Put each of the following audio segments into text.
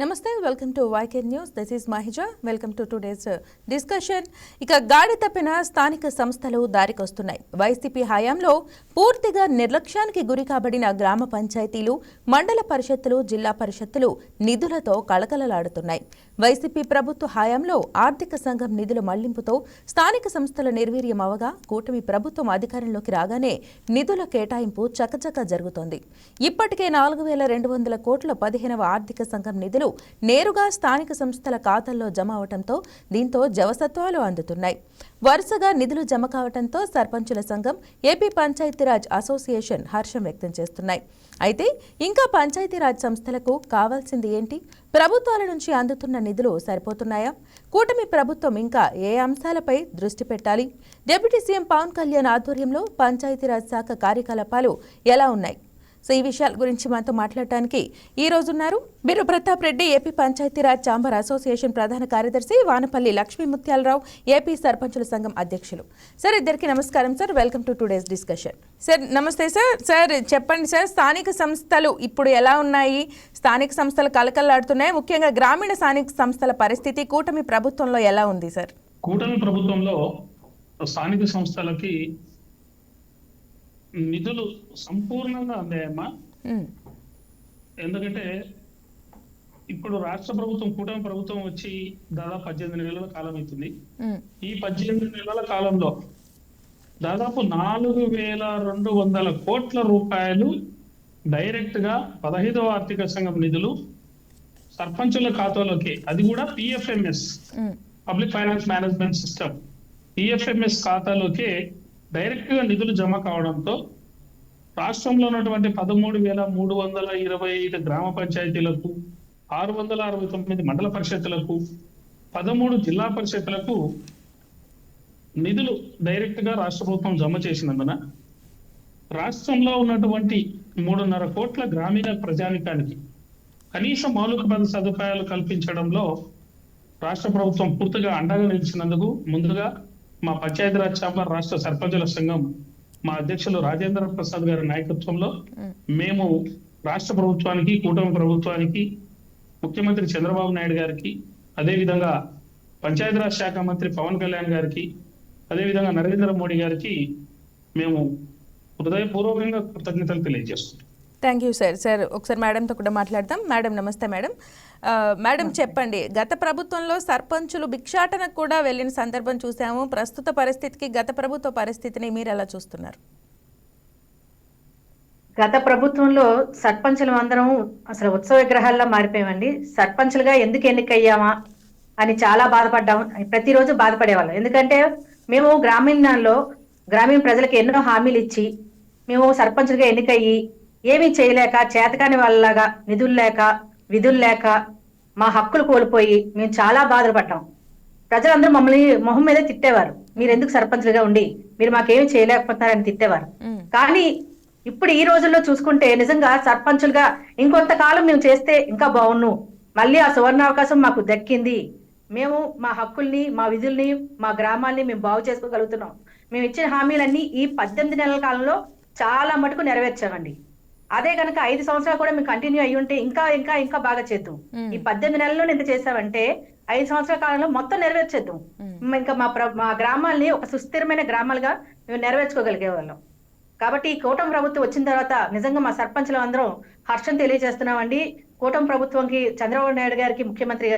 నమస్తే welcome to YK news. This is Mahija. Welcome to today's discussion. ఇక గాడి తప్పిన స్థానిక సంస్థలు దారికొస్తున్నాయి. వైసీపీ హయాంలో పూర్తిగా నిర్లక్ష్యానికి గురి కాబడిన గ్రామ పంచాయతీలు, మండల పరిషత్తులు, జిల్లా పరిషత్తులు నిధులతో కళకళలాడుతున్నాయి. వైసీపీ ప్రభుత్వ హయాంలో ఆర్థిక సంఘం నిధుల మళ్లింపుతో స్థానిక సంస్థల నిర్వీర్యం అవగా కూటమి ప్రభుత్వం అధికారంలోకి రాగానే నిధుల కేటాయింపు చకచకా జరుగుతోంది. ఇప్పటికే 4,200 కోట్ల 15వ ఆర్థిక సంఘం నిధులు నేరుగా స్థానిక సంస్థల ఖాతాల్లో జమ అవడంతో దీంతో జవసత్వాలు అందుతున్నాయి. వరుసగా నిధులు జమ కావడంతో సర్పంచుల సంఘం, ఏపీ పంచాయతీరాజ్ అసోసియేషన్ హర్షం వ్యక్తం చేస్తున్నాయి. అయితే ఇంకా పంచాయతీరాజ్ సంస్థలకు కావాల్సింది ఏంటి? ప్రభుత్వాల నుంచి అందుతున్న నిధులు సరిపోతున్నాయా? కూటమి ప్రభుత్వం ఇంకా ఏ అంశాలపై దృష్టి పెట్టాలి? డిప్యూటీ సీఎం పవన్ కళ్యాణ్ ఆధ్వర్యంలో పంచాయతీరాజ్ శాఖ కార్యకలాపాలు ఎలా ఉన్నాయి? సో ఈ విషయాల గురించి మనతో మాట్లాడటానికి ఈ రోజు ఉన్నారు Birru Pratap Reddy, AP Panchayati Raj chamber association ప్రధాన కార్యదర్శి, వానపల్లి లక్ష్మీ ముత్యాలరావు, ఏపీ సర్పంచుల సంఘం అధ్యక్షులు. సార్, ఇద్దరికి నమస్కారం sir. Welcome to today's discussion. Sir నమస్తే సార్. సార్ చెప్పండి సార్, స్థానిక సంస్థలు ఇప్పుడు ఎలా ఉన్నాయి? స్థానిక సంస్థలు కలకల్లాడుతున్నాయి. ముఖ్యంగా గ్రామీణ స్థానిక సంస్థల పరిస్థితి కూటమి ప్రభుత్వంలో ఎలా ఉంది సార్? కూటమి ప్రభుత్వంలో స్థానిక సంస్థలకి నిధులు సంపూర్ణంగా అందాయమ్మా. ఎందుకంటే ఇప్పుడు రాష్ట్ర ప్రభుత్వం, కూటమి ప్రభుత్వం వచ్చి దాదాపు 18 నెలల కాలం అవుతుంది. ఈ 18 నెలల కాలంలో దాదాపు 4,200 కోట్ల రూపాయలు డైరెక్ట్ గా 15వ ఆర్థిక సంఘం నిధులు సర్పంచుల ఖాతాలోకి, అది కూడా PFMS, public finance management system, PFMS ఖాతాలోకి డైరెక్ట్ గా నిధులు జమ కావడంతో రాష్ట్రంలో ఉన్నటువంటి 13,325 గ్రామ పంచాయతీలకు, 669 మండల పరిషత్తులకు, 13 జిల్లా పరిషత్తులకు నిధులు డైరెక్ట్ గా రాష్ట్ర ప్రభుత్వం జమ చేసినందున రాష్ట్రంలో ఉన్నటువంటి 3.5 కోట్ల గ్రామీణ ప్రజానికానికి కనీస మౌలిక సదుపాయాలు కల్పించడంలో రాష్ట్ర ప్రభుత్వం పూర్తిగా అండగా నిలిచినందుకు ముందుగా మా పంచాయతీరాజ్ ఛాంబర్ రాష్ట్ర సర్పంచుల సంఘం, మా అధ్యక్షులు రాజేంద్ర ప్రసాద్ గారి నాయకత్వంలో మేము రాష్ట్ర ప్రభుత్వానికి, కూటమి ప్రభుత్వానికి, ముఖ్యమంత్రి చంద్రబాబు నాయుడు గారికి, అదేవిధంగా పంచాయతీరాజ్ శాఖ మంత్రి పవన్ కళ్యాణ్ గారికి, అదేవిధంగా నరేంద్ర మోడీ గారికి మేము హృదయపూర్వకంగా కృతజ్ఞతలు తెలియజేస్తున్నాం. Thank you sir. సార్ ఒకసారి మేడంతో కూడా మాట్లాడదాం. మేడం నమస్తే. మేడం మేడం చెప్పండి, గత ప్రభుత్వంలో సర్పంచులు భిక్షాటనకు కూడా వెళ్ళిన సందర్భం చూసాము. ప్రస్తుత పరిస్థితికి గత ప్రభుత్వ పరిస్థితిని మీరు ఎలా చూస్తున్నారు? గత ప్రభుత్వంలో సర్పంచులు అందరం అసలు ఉత్సవ విగ్రహాల్లో మారిపోయామండి. సర్పంచులుగా ఎందుకు ఎన్నికయ్యామా అని చాలా బాధపడ్డాము. ప్రతిరోజు బాధపడేవాళ్ళం. ఎందుకంటే మేము గ్రామీణ ప్రజలకు ఎన్నో హామీలు ఇచ్చి మేము సర్పంచులుగా ఎన్నికయ్యి ఏమీ చేయలేక, చేతకాని వాళ్ళలాగా, నిధులు లేక, విధులు లేక, మా హక్కులు కోల్పోయి మేము చాలా బాధలు పడ్డాం. ప్రజలందరూ మమ్మల్ని మొహం మీదే తిట్టేవారు. మీరు ఎందుకు సర్పంచులుగా ఉండి మీరు మాకేమీ చేయలేకపోతున్నారని తిట్టేవారు. కానీ ఇప్పుడు ఈ రోజుల్లో చూసుకుంటే నిజంగా సర్పంచులుగా ఇంకొంతకాలం మేము చేస్తే ఇంకా బాగున్ను, మళ్ళీ ఆ సువర్ణావకాశం మాకు దక్కింది, మేము మా హక్కుల్ని, మా విధుల్ని, మా గ్రామాల్ని మేము బాగు చేసుకోగలుగుతున్నాం. మేము ఇచ్చిన హామీలన్నీ ఈ 18 నెలల కాలంలో చాలా మటుకు నెరవేర్చామండి. అదే కనుక 5 సంవత్సరాలు కూడా మేము కంటిన్యూ అయ్యి ఉంటే ఇంకా ఇంకా ఇంకా బాగా చేద్దాం. ఈ 18 నెలల్లో ఎంత చేసామంటే 5 సంవత్సరాల కాలంలో మొత్తం నెరవేర్చేద్దాం. ఇంకా మా గ్రామాల్ని ఒక సుస్థిరమైన గ్రామాలుగా మేము నెరవేర్చుకోగలిగే వాళ్ళం. కాబట్టి ఈ కూటమి ప్రభుత్వం వచ్చిన తర్వాత నిజంగా మా సర్పంచులు అందరం హర్షం తెలియజేస్తున్నామండి. కూటమి ప్రభుత్వంకి, చంద్రబాబు నాయుడు గారికి, ముఖ్యమంత్రి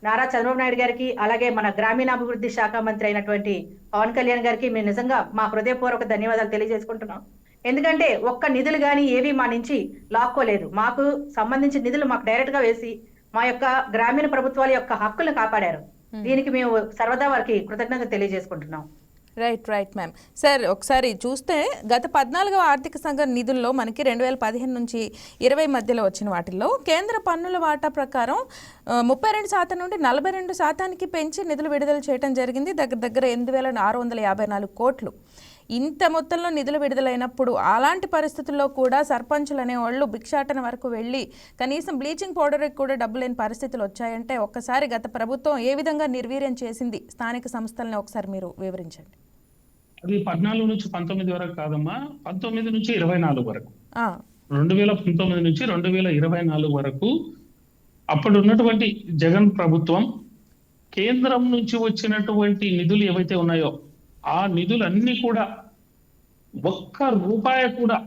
నారా చంద్రబాబు నాయుడు గారికి, అలాగే మన గ్రామీణాభివృద్ధి శాఖ మంత్రి అయినటువంటి పవన్ కళ్యాణ్ గారికి మేము నిజంగా మా హృదయపూర్వక ధన్యవాదాలు తెలియజేసుకుంటున్నాం. ఎందుకంటే ఒక్క నిధులు కానీ ఏవి మా నుంచి లాక్కోలేదు. మాకు సంబంధించిన నిధులు మాకు డైరెక్ట్ గా వేసి మా యొక్క గ్రామీణ ప్రభుత్వాల యొక్క హక్కులను కాపాడారు. దీనికి మేము సర్వదా వారికి కృతజ్ఞత తెలియజేసుకుంటున్నాం. Right ma'am. సార్ ఒకసారి చూస్తే గత 14వ ఆర్థిక సంఘం నిధుల్లో మనకి 2015 నుంచి 20 మధ్యలో వచ్చిన వాటిల్లో కేంద్ర పన్నుల వాటా ప్రకారం 32% నుండి 42% పెంచి నిధులు విడుదల చేయడం జరిగింది. దగ్గర 8,654 కోట్లు. ఇంత మొత్తంలో నిధులు విడుదలైనప్పుడు అలాంటి పరిస్థితుల్లో కూడా సర్పంచులు అనేవాళ్ళు భిక్షాటన వరకు వెళ్ళి కనీసం బ్లీచింగ్ పౌడర్కి కూడా డబ్బు లేని పరిస్థితులు వచ్చాయంటే ఒక్కసారి గత ప్రభుత్వం ఏ విధంగా నిర్వీర్యం చేసింది స్థానిక సంస్థలని ఒకసారి మీరు వివరించండి. అది 14 నుంచి 19 వరకు కాదమ్మా, 19 నుంచి 24 వరకు, 2019 నుంచి 2024 వరకు అప్పుడు ఉన్నటువంటి జగన్ ప్రభుత్వం కేంద్రం నుంచి వచ్చినటువంటి నిధులు ఏవైతే ఉన్నాయో ఆ నిధులన్నీ కూడా ఒక్క రూపాయి కూడా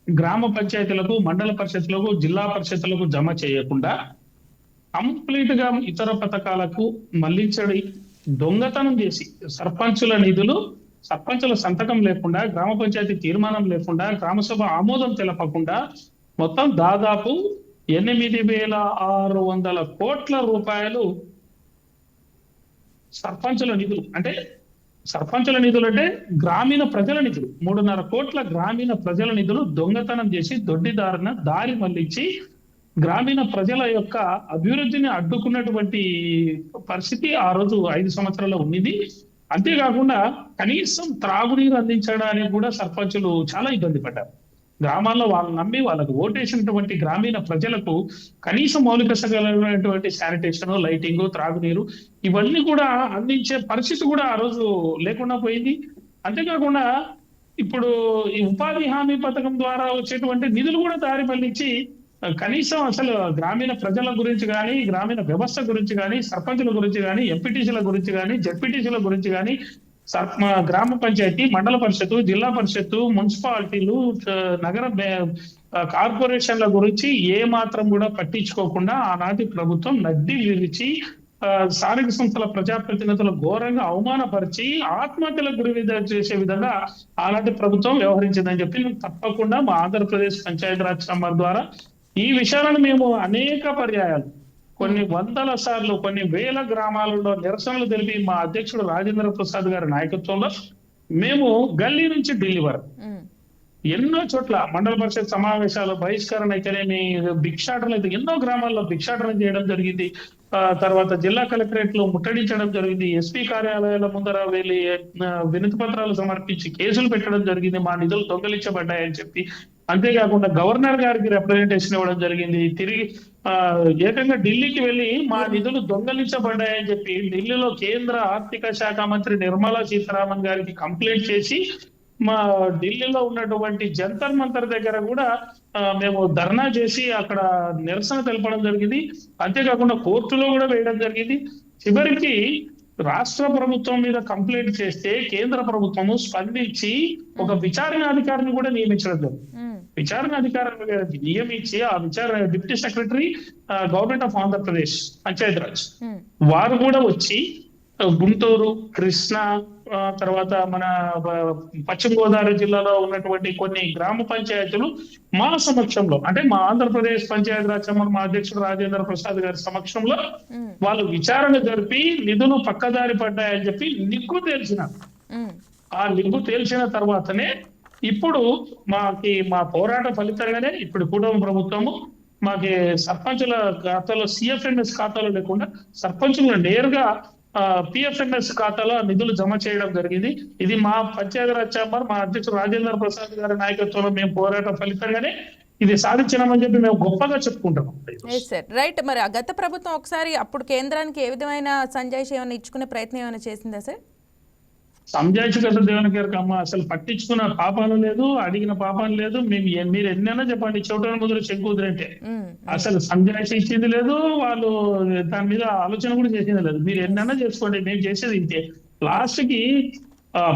గ్రామ పంచాయతీలకు, మండల పరిషత్లకు, జిల్లా పరిషత్లకు జమ చేయకుండా కంప్లీట్ గా ఇతర పథకాలకు మళ్లించడి, దొంగతనం చేసి సర్పంచుల నిధులు సర్పంచుల సంతకం లేకుండా, గ్రామ పంచాయతీ తీర్మానం లేకుండా, గ్రామ సభ ఆమోదం తెలపకుండా మొత్తం దాదాపు 8,600 కోట్ల రూపాయలు సర్పంచుల నిధులు అంటే గ్రామీణ ప్రజల నిధులు 3.5 కోట్ల గ్రామీణ ప్రజల నిధులు దొంగతనం చేసి దొడ్డిదారిన దారి మళ్లించి గ్రామీణ ప్రజల యొక్క అభివృద్ధిని అడ్డుకున్నటువంటి పరిస్థితి ఆ రోజు 5 సంవత్సరాల్లో ఉంది. అంతేకాకుండా కనీసం త్రాగునీరు అందించడానికి కూడా సర్పంచులు చాలా ఇబ్బంది పడ్డారు. గ్రామాల్లో వాళ్ళు నమ్మి వాళ్ళకు ఓటేసినటువంటి గ్రామీణ ప్రజలకు కనీసం మౌలిక సౌకర్యాలైనటువంటి శానిటేషన్, లైటింగ్, త్రాగునీరు ఇవన్నీ కూడా అందించే పరిస్థితి కూడా ఆ రోజు లేకుండా పోయింది. అంతేకాకుండా ఇప్పుడు ఈ ఉపాధి హామీ పథకం ద్వారా వచ్చేటువంటి నిధులు కూడా దారి మళ్లించి కనీసం అసలు గ్రామీణ ప్రజల గురించి కానీ, గ్రామీణ వ్యవస్థ గురించి కానీ, సర్పంచుల గురించి కానీ, ఎంపీటీసీల గురించి కానీ, జడ్పీటీసీల గురించి కానీ, గ్రామ పంచాయతీ, మండల పరిషత్తు, జిల్లా పరిషత్తు, మున్సిపాలిటీలు, నగర కార్పొరేషన్ల గురించి ఏ మాత్రం కూడా పట్టించుకోకుండా ఆనాటి ప్రభుత్వం నడ్డి విరిచి స్థానిక సంస్థల ప్రజాప్రతినిధులు ఘోరంగా అవమానపరిచి ఆత్మహత్యలకు గురి చేసే విధంగా ఆనాటి ప్రభుత్వం వ్యవహరించిందని చెప్పి తప్పకుండా మా ఆంధ్రప్రదేశ్ పంచాయతీరాజ్ ఛాంబర్ ద్వారా ఈ విషయాలను మేము అనేక పర్యాయాలు కొన్ని వందల సార్లు కొన్ని వేల గ్రామాలలో నిరసనలు తెలిపి మా అధ్యక్షుడు రాజేంద్ర ప్రసాద్ గారి నాయకత్వంలో మేము గల్లీ నుంచి ఢిల్లీ వరకు ఎన్నో చోట్ల మండల పరిషత్ సమావేశాలు, బహిష్కరణ అయితేనేమి, భిక్షాటనలు అయితే ఎన్నో గ్రామాల్లో భిక్షాటన చేయడం జరిగింది. తర్వాత జిల్లా కలెక్టరేట్ లో ముట్టడించడం జరిగింది. ఎస్పీ కార్యాలయాల ముందర వెళ్ళి వినతి పత్రాలు సమర్పించి కేసులు పెట్టడం జరిగింది, మా నిధులు దొంగలించబడ్డాయని చెప్పి. అంతేకాకుండా గవర్నర్ గారికి రిప్రజెంటేషన్ ఇవ్వడం జరిగింది. తిరిగి ఏకంగా ఢిల్లీకి వెళ్ళి మా నిధులు దొంగలించబడ్డాయని చెప్పి ఢిల్లీలో కేంద్ర ఆర్థిక శాఖ మంత్రి నిర్మలా సీతారామన్ గారికి కంప్లైంట్ చేసి మా ఢిల్లీలో ఉన్నటువంటి జంతర్ మంతర్ దగ్గర కూడా మేము ధర్నా చేసి అక్కడ నిరసన తెలపడం జరిగింది. అంతేకాకుండా కోర్టులో కూడా వేయడం జరిగింది. చివరికి రాష్ట్ర ప్రభుత్వం మీద కంప్లైంట్ చేస్తే కేంద్ర ప్రభుత్వము స్పందించి ఒక విచారణాధికారిని కూడా నియమించడం జరిగింది. విచారణాధికారిని నియమించి ఆ deputy secretary government of Andhra Pradesh Panchayati Raj వారు కూడా వచ్చి గుంటూరు, కృష్ణా, తర్వాత మన పశ్చిమ గోదావరి జిల్లాలో ఉన్నటువంటి కొన్ని గ్రామ పంచాయతీలు మా సమక్షంలో అంటే మా ఆంధ్రప్రదేశ్ పంచాయతీరాజ్ ఛాంబర్ మా అధ్యక్షుడు రాజేంద్ర ప్రసాద్ గారి సమక్షంలో వాళ్ళు విచారణ జరిపి నిధులు పక్కదారి పడ్డాయని చెప్పి నిగ్గు తేల్చినారు. ఆ నిగ్గు తేల్చిన తర్వాతనే ఇప్పుడు మా పోరాట ఫలితంగానే ఇప్పుడు కూటమి ప్రభుత్వము మాకి సర్పంచుల ఖాతాలో సిఎఫ్ఎంఎస్ ఖాతాలో లేకుండా సర్పంచులు నేరుగా పిఎఫ్ఎంఎస్ ఖాతాలో నిధులు జమ చేయడం జరిగింది. ఇది మా పంచాయతీరాజ్ ఛాంబర్ మా అధ్యక్షుడు రాజేంద్ర ప్రసాద్ గారి నాయకత్వంలో మేము పోరాట ఫలితంగానే ఇది సాధించినామని చెప్పి మేము గొప్పగా చెప్పుకుంటున్నాం. రైట్. మరి ఆ గత ప్రభుత్వం ఒకసారి అప్పుడు కేంద్రానికి ఏ విధమైన సంజాయిషి ఏమైనా ఇచ్చుకునే ప్రయత్నం ఏమైనా చేసిందా సార్? సంజాయిషి గత దేవుని గారికి అమ్మ అసలు పట్టించుకున్న పాపాలు లేదు, అడిగిన పాపాలు లేదు. మీరు ఎన్నైనా చెప్పండి, చోటన ముద్ర చెక్కుదిరంటే అసలు సంజాయిషి ఇచ్చింది లేదు, వాళ్ళు దాని మీద ఆలోచన కూడా చేసింది లేదు. మీరు ఎన్నైనా చేసుకోండి, మేము చేసేది ఇంతే. లాస్ట్ కి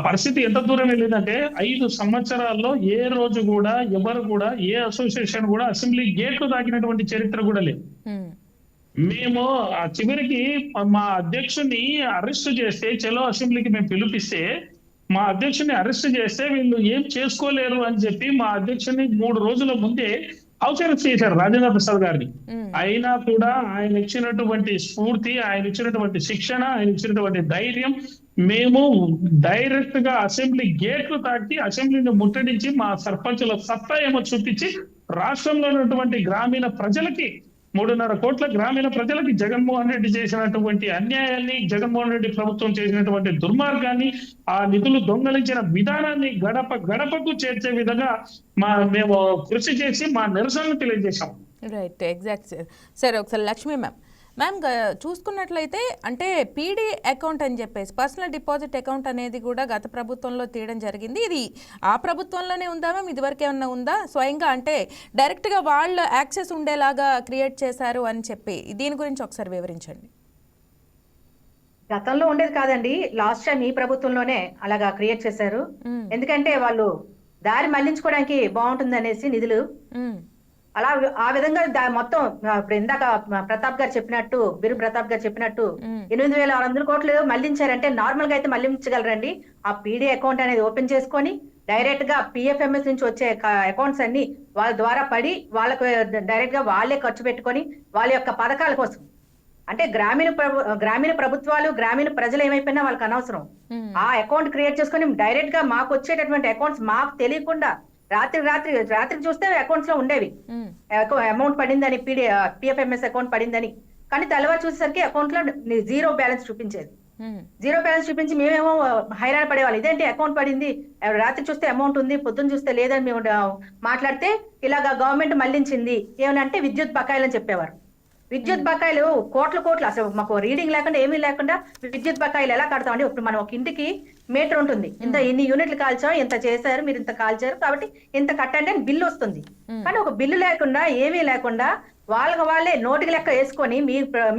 పరిస్థితి ఎంత దూరం వెళ్ళిందంటే 5 సంవత్సరాల్లో ఏ రోజు కూడా ఎవరు కూడా ఏ అసోసియేషన్ కూడా అసెంబ్లీ గేట్లు దాకినటువంటి చరిత్ర కూడా లేదు. మేము చివరికి మా అధ్యక్షుడిని అరెస్ట్ చేస్తే చలో అసెంబ్లీకి మేము పిలిపిస్తే మా అధ్యక్షుడిని అరెస్ట్ చేస్తే వీళ్ళు ఏం చేసుకోలేరు అని చెప్పి మా అధ్యక్షుడిని 3 రోజుల ముందే హౌస్ అరెస్ట్ చేశారు రాజేంద్ర ప్రసాద్ గారిని. అయినా కూడా ఆయన ఇచ్చినటువంటి స్ఫూర్తి, ఆయన ఇచ్చినటువంటి శిక్షణ, ఆయన ఇచ్చినటువంటి ధైర్యం మేము డైరెక్ట్ గా అసెంబ్లీ గేట్లు తాకి అసెంబ్లీని ముట్టడించి మా సర్పంచుల సత్తా ఏమో చూపించి రాష్ట్రంలో ఉన్నటువంటి గ్రామీణ ప్రజలకి 3.5 కోట్ల గ్రామీణ ప్రజలకి జగన్మోహన్ రెడ్డి చేసినటువంటి అన్యాయాన్ని, జగన్మోహన్ రెడ్డి ప్రభుత్వం చేసినటువంటి దుర్మార్గాన్ని, ఆ నిధులు దొంగలించిన విధానాన్ని గడప గడపకు చేర్చే విధంగా మేము కృషి చేసి మా నిరసనను తెలియజేశాం. Right, exact sir. ఒకసారి లక్ష్మీ మ్యామ్, మ్యామ్ చూసుకున్నట్లయితే అంటే పీడీ అకౌంట్ అని చెప్పేసి పర్సనల్ డిపాజిట్ అకౌంట్ అనేది కూడా గత ప్రభుత్వంలో తీయడం జరిగింది. ఇది ఆ ప్రభుత్వంలోనే ఉందా మ్యామ్, ఇదివరకు ఏమన్నా ఉందా? స్వయంగా అంటే డైరెక్ట్గా వాళ్ళు యాక్సెస్ ఉండేలాగా క్రియేట్ చేశారు అని చెప్పి దీని గురించి ఒకసారి వివరించండి. గతంలో ఉండేది కాదండి, లాస్ట్ టైం ఈ ప్రభుత్వంలోనే అలాగా క్రియేట్ చేశారు. ఎందుకంటే వాళ్ళు దారి మళ్లించుకోవడానికి బాగుంటుంది అనేసి నిధులు అలా ఆ విధంగా మొత్తం ఇప్పుడు ఇందాక ప్రతాప్ గారు చెప్పినట్టు, బిరు ప్రతాప్ గారు చెప్పినట్టు 8,600 కోట్లు మళ్లించారంటే నార్మల్ గా అయితే మళ్లించగలరండి. ఆ పీడీ అకౌంట్ అనేది ఓపెన్ చేసుకొని డైరెక్ట్ గా పిఎఫ్ఎంఎస్ నుంచి వచ్చే అకౌంట్స్ అన్ని వాళ్ళ ద్వారా పడి వాళ్ళకు డైరెక్ట్ గా వాళ్ళే ఖర్చు పెట్టుకొని వాళ్ళ యొక్క పథకాల కోసం, అంటే గ్రామీణ ప్రభుత్వాలు గ్రామీణ ప్రజలు ఏమైపోయినా వాళ్ళకి అనవసరం. ఆ అకౌంట్ క్రియేట్ చేసుకొని డైరెక్ట్ గా మాకు వచ్చేటటువంటి అకౌంట్స్ మాకు తెలియకుండా రాత్రి చూస్తే అకౌంట్స్ లో ఉండేవి అమౌంట్ పడిందని, పిఎఫ్ఎంఎస్ అకౌంట్ పడిందని. కానీ తెల్లవారు చూసేసరికి అకౌంట్ లో జీరో బ్యాలెన్స్ చూపించేది. జీరో బ్యాలెన్స్ చూపించి మేమేమో హైరాణ పడేవాళ్ళు, ఇదేంటి అకౌంట్ పడింది, రాత్రి చూస్తే అమౌంట్ ఉంది, పొద్దున్న చూస్తే లేదని మేము మాట్లాడితే ఇలాగా గవర్నమెంట్ మళ్లించింది ఏమనంటే విద్యుత్ బకాయిలు అని చెప్పేవారు. విద్యుత్ బకాయిలు కోట్ల అసలు మాకు రీడింగ్ లేకుండా ఏమీ లేకుండా విద్యుత్ బకాయిలు ఎలా కడతామండి? ఇప్పుడు మనం ఒక ఇంటికి మీటర్ ఉంటుంది, ఇన్ని యూనిట్లు కాల్చాం, ఇంత చేశారు, మీరు ఇంత కాల్చారు కాబట్టి ఇంత కట్టండి అని బిల్లు వస్తుంది. కానీ ఒక బిల్లు లేకుండా ఏమీ లేకుండా వాళ్ళే నోటికి లెక్క వేసుకొని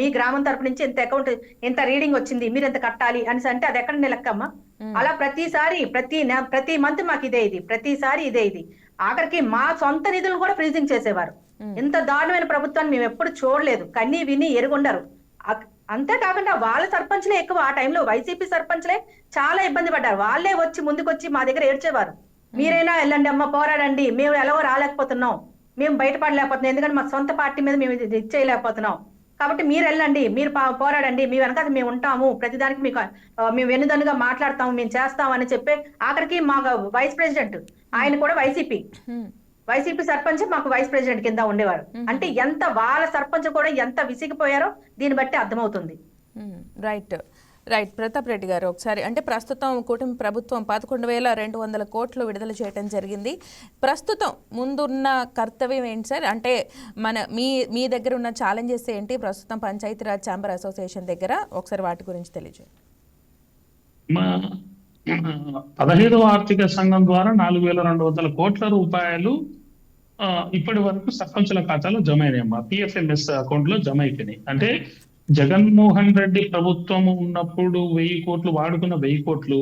మీ గ్రామం తరపు నుంచి ఇంత అకౌంట్ ఇంత రీడింగ్ వచ్చింది, మీరు ఎంత కట్టాలి అని అంటే అది ఎక్కడ లెక్కమ్మా? అలా ప్రతిసారి ప్రతి మంత్ మాకు ఇది ప్రతిసారి ఇది ఆఖరికి మా సొంత నిధులు కూడా ఫ్రీజింగ్ చేసేవారు. ఇంత దారుణమైన ప్రభుత్వాన్ని మేము ఎప్పుడు చూడలేదు, కన్నీ విని ఎరుగుండరు. అంతేకాకుండా వాళ్ళ సర్పంచ్లే ఎక్కువ, ఆ టైంలో వైసీపీ సర్పంచ్లే చాలా ఇబ్బంది పడ్డారు. వాళ్ళే వచ్చి ముందుకొచ్చి మా దగ్గర ఏడ్చేవారు, మీరైనా వెళ్ళండి అమ్మ, పోరాడండి, మేము ఎలాగో రాలేకపోతున్నాం, మేము బయటపడలేకపోతున్నాం, ఎందుకంటే మా సొంత పార్టీ మీద మేము ఇచ్చేయలేకపోతున్నాం, కాబట్టి మీరు వెళ్ళండి, మీరు పోరాడండి, మీ వెనక మేము ఉంటాము, ప్రతిదానికి మేము వెన్నుదన్నుగా మాట్లాడతాము, మేము చేస్తాము అని చెప్పి ఆఖరికి మా వైస్ ప్రెసిడెంట్ ఆయన కూడా వైసీపీ సర్పంచ్ మాకు వైస్ ప్రెసిడెంట్ కింద ఉండేవారు. అంటే ఎంత వాళ్ళ సర్పంచ్ కూడా ఎంత విసిగిపోయారో దీన్ని బట్టి అర్థమవుతుంది. రైట్ ప్రతాప్ రెడ్డి గారు, ఒకసారి అంటే ప్రస్తుతం కూటమి ప్రభుత్వం 11,200 కోట్లు విడుదల చేయడం జరిగింది. ప్రస్తుతం ముందున్న కర్తవ్యం ఏంటి సార్? అంటే మీ దగ్గర ఉన్న ఛాలెంజెస్ ఏంటి ప్రస్తుతం పంచాయతీరాజ్ ఛాంబర్ అసోసియేషన్ దగ్గర? ఒకసారి వాటి గురించి తెలియజేయండి. 15వ ఆర్థిక సంఘం ద్వారా 4,200 కోట్ల రూపాయలు ఇప్పటి వరకు సర్పంచుల ఖాతాలో జమ అయినాయమ్మా, పిఎఫ్ఎంఎస్ అకౌంట్ లో జమ అయిపోయినాయి. అంటే జగన్మోహన్ రెడ్డి ప్రభుత్వం ఉన్నప్పుడు 1000 కోట్లు వాడుకున్న 1000 కోట్లు